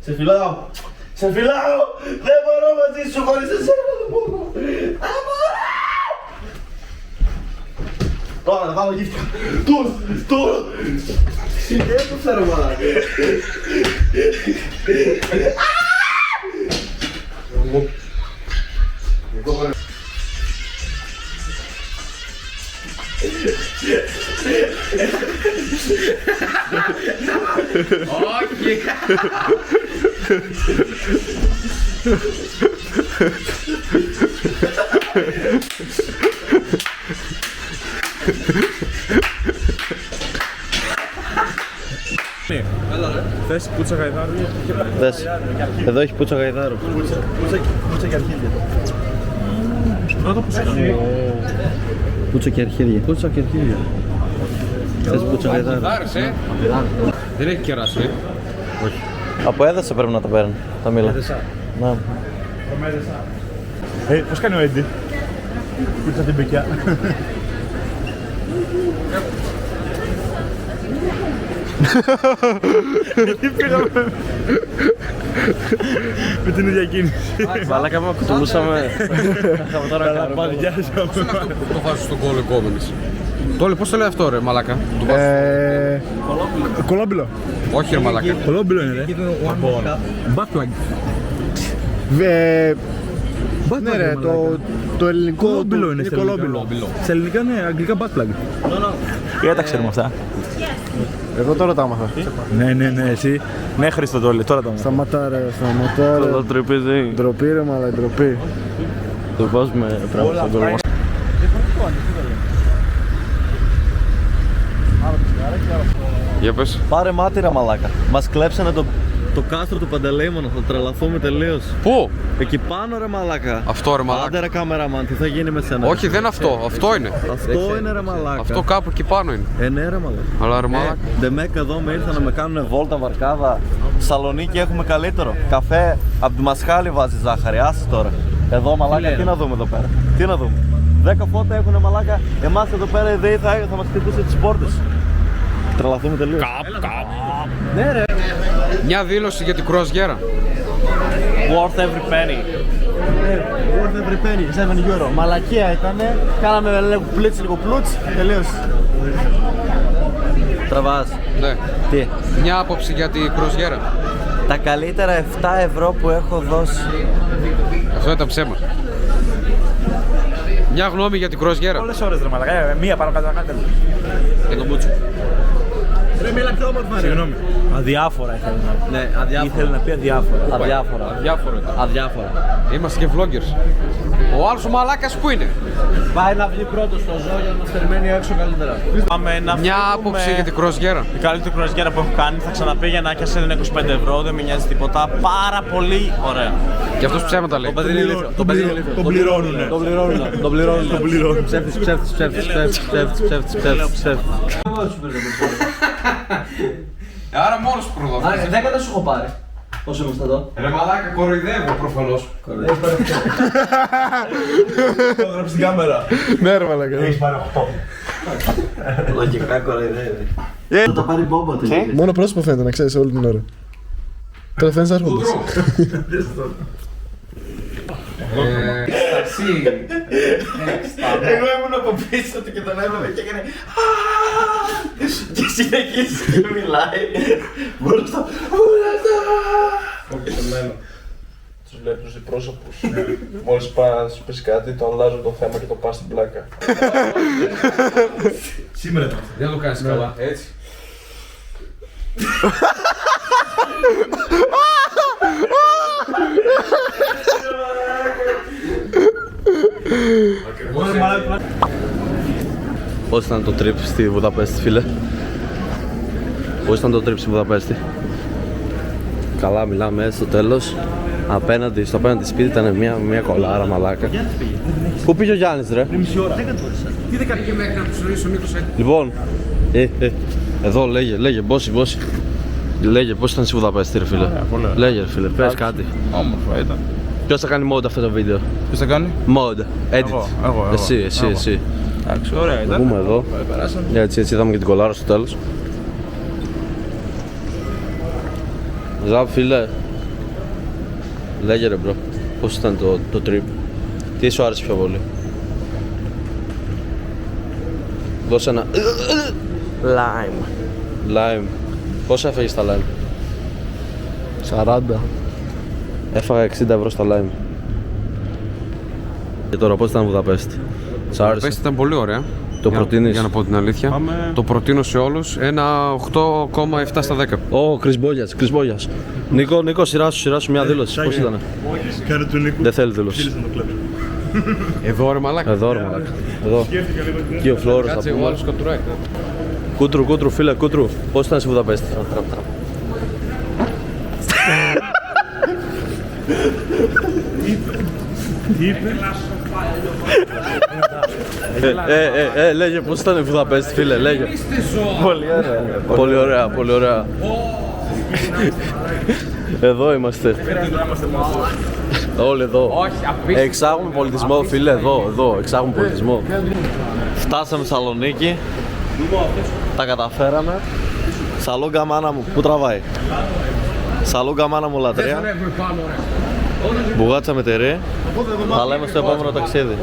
Σε φυλάω! Σε φυλάω! Δεν μπορώ μαζί σου χωρίς εσένα δεν μπορώ! Δεν μπορώ! Τώρα θα βάλω γύφτια! Τώρα! Δεν το ξέρω μαλάκα! Θες πουτσα γαϊδάρου και Δες, εδώ έχει πουτσα γαϊδάρου. πουτσα και αρχίδια. Πρώτα πουτσα. Πουτσα και αρχίδια. Πουτσα και αρχίδια. Θες πουτσα γαϊδάρου. Δεν έχει κεράσει. Όχι. Από έδεσα πρέπει να τα παίρνει. Τα μήλα. Έδεσα. Να. Πώς κάνει ο Έντι. Πουτσα την πεκιά. Τι πήγαμε με την ίδια κίνηση. Μαλάκα με κουτουλούσαμε. Καλά παδιάζαμε. Το βάζω στον κόλλο επόμενης. Τόλι, πώς το λέει αυτό ρε μαλάκα? Κολόμπιλο. Όχι ρε μαλάκα. Κολόμπιλο είναι ρε. Butt plug. Ναι ρε, το ελληνικό Κολόμπιλο είναι στα κολόμπιλο. Στα ελληνικά είναι αγγλικά butt plug. Δεν τα ξέρουμε αυτά. Εγώ τώρα τα άμαθα. Ναι, εσύ. Ναι, Χριστοτόλη, τώρα τα άμαθα. Σταματά ρε, σταματά ρε. Το τρυπίδι. Ντροπή ρε μαλά, ντροπή. Το βάζουμε πράγμα στον κόλλο μας. Για πες. Πάρε μάτυρα μαλάκα. Μας κλέψανε το κάστρο του Παντελεήμωνα, θα τρελαθούμε τελείως. Πού? Εκεί πάνω ρε μαλάκα. Αυτό ρε μαλάκα. Άντε ρε κάμεραμαν, τι θα γίνει με σένα? Όχι, δεν αυτό. Αυτό είναι. Αυτό είναι ρε μαλάκα. Αυτό κάπου εκεί πάνω είναι. Ναι ρε μαλάκα. Αλλά ρε μαλάκα. Ντεμέκ εδώ με ήρθαν να με κάνουν βόλτα βαρκάδα. Σαλονίκη έχουμε καλύτερο. Καφέ από τη Μασχάλη βάζει ζάχαρη. Άσε τώρα. Εδώ μαλάκα, τι να δούμε εδώ πέρα. Τι να δούμε. 10 φώτα έχουνε μαλάκα. Εμάς εδώ πέρα η ΔΕΗ θα μας χτυπούσε τις πόρτες. Τρελαθούμε τελείως. Ναι ρε. Μια δήλωση για την κρουαζιέρα. Worth every penny. Worth every penny, 7 euro. Μαλακία ήτανε. Κάναμε λίγο πλίτς, λίγο πλούτς. Τελείως. Τραβάς. Ναι. Τι? Μια άποψη για την κρουαζιέρα. Τα καλύτερα 7 ευρώ που έχω δώσει. Αυτό είναι τα ψέμα. Μια γνώμη για την κρουαζιέρα. Όλες ώρες ρε μαλακά, μία πάνω κάτω να κάνετε. Για τον Μπούτσο. Ρε μίλα πιο όμορφα ρε. Συγγνώμη. Αδιάφορα ήθελε να πει. Ναι, αδιάφορα. Ήθελε να πει αδιάφορα. Αδιάφορα. Αδιάφορα. Είμαστε και vloggers. Ο άλλος ο μαλάκας που είναι? Πάει να βγει πρώτος στο ζώο για να μας περιμένει έξω καλύτερα. Πάμε να Μια άποψη για την κρουαζιέρα. Η καλύτερη κρουαζιέρα που έχω κάνει θα ξαναπήγαινα και σε 25 ευρώ, δεν με νοιάζει τίποτα. Πάρα πολύ ωραία. Και αυτός ψέματα λέει. Τον πληρώνουνε. Τον πληρώνουν. Ψεύτης. Άρα μόνος που προδόθηκες. 10 σου έχω πάρει. Όσο είμαστε εδώ. Ρε μαλάκα, κοροϊδεύω προφανώς. Το έγραψε στην κάμερα. Ναι ρε μαλάκα. Έχεις πάρει 8. Λογικά κοροϊδεύει. Θα τα πάρει μπόμπα τελείως. Μόνο πρόσωπο φαίνεται να ξέρεις όλη την ώρα. Τώρα φαίνεις άρχοντας. Εγώ ήμουν από πίσω του και τον έβλεπε και έκανε και συνεχίζει και μιλάει. Μπροστά. Τους βλέπεις τους πρόσωπους. Μόλις πάει να σου πεις κάτι, το αλλάζουν το θέμα και το πας στην πλάκα. Σήμερα το. Δεν το κάνεις καλά, έτσι. Πώς ήταν το trip στη Βουδαπέστη, φίλε? Πώς ήταν το trip στη Βουδαπέστη? Καλά, μιλάμε στο τέλος. Στο απέναντι σπίτι ήταν μια κολάρα μαλάκα. Πού πήγε ο Γιάννης ρε? Μισή ώρα. Τι δεν κάνει και μέχρι να του ρωτήσω ο Νίκος έτσι. Λοιπόν, εδώ λέγε, μπόση. Λέγε, πώς ήταν στη Βουδαπέστη ρε φίλε? Λέγε ρε φίλε, πες κάτι. Όμορφα ήταν. Ποιος θα κάνει mod αυτό το βίντεο? Ποιος θα κάνει? Mod, edit. Εγώ. Εσύ. Εντάξει, ωραία Θα ήταν. πούμε εδώ. Περάσαμε. Έτσι είδαμε και την κολάρα στο τέλος. Ζαπ φίλε, λέγε ρε μπρο, πώς ήταν το trip? Τι σου άρεσε πιο πολύ? Δώσε ένα lime. Πόσα έφαγες τα lime? 40. Έφαγα 60 ευρώ στα lime. Και τώρα πώς ήταν Βουδαπέστη? Σ' άρεσε? Πες ήταν πολύ ωραία. Το προτείνεις? Για να πω την αλήθεια. Το προτείνω σε όλους. Ένα 8,7 στα 10. Ω, Chris Boyas. Νίκο, σειρά σου μια δήλωση. Πώς ήτανε? Κάνε του Νίκου. Δεν θέλει δήλωση. Εδώ ρε μαλάκα. Εδώ. Και ο Φλόρος θα Κάτσε, ο πούμε. άλλος κατουράει. Κούτρου, φίλε, Κούτρου. Πώς ήταν στη Βουδαπέστη? Τι είπε? Λέγε πώς ήταν η Βουδαπέστη, φίλε, λέγε. Πολύ ωραία. Εδώ είμαστε. Όλοι εδώ. Εξάγουμε πολιτισμό, φίλε, εδώ. Εξάγουμε πολιτισμό. Φτάσαμε στη Θεσσαλονίκη. Τα καταφέραμε. Σαλούγκα μάνα μου, πού τραβάει? Σαλούγκα μάνα μου λατρεία. Μπουγάτσα με τερί. Θα λέμε στο επόμενο ταξίδι.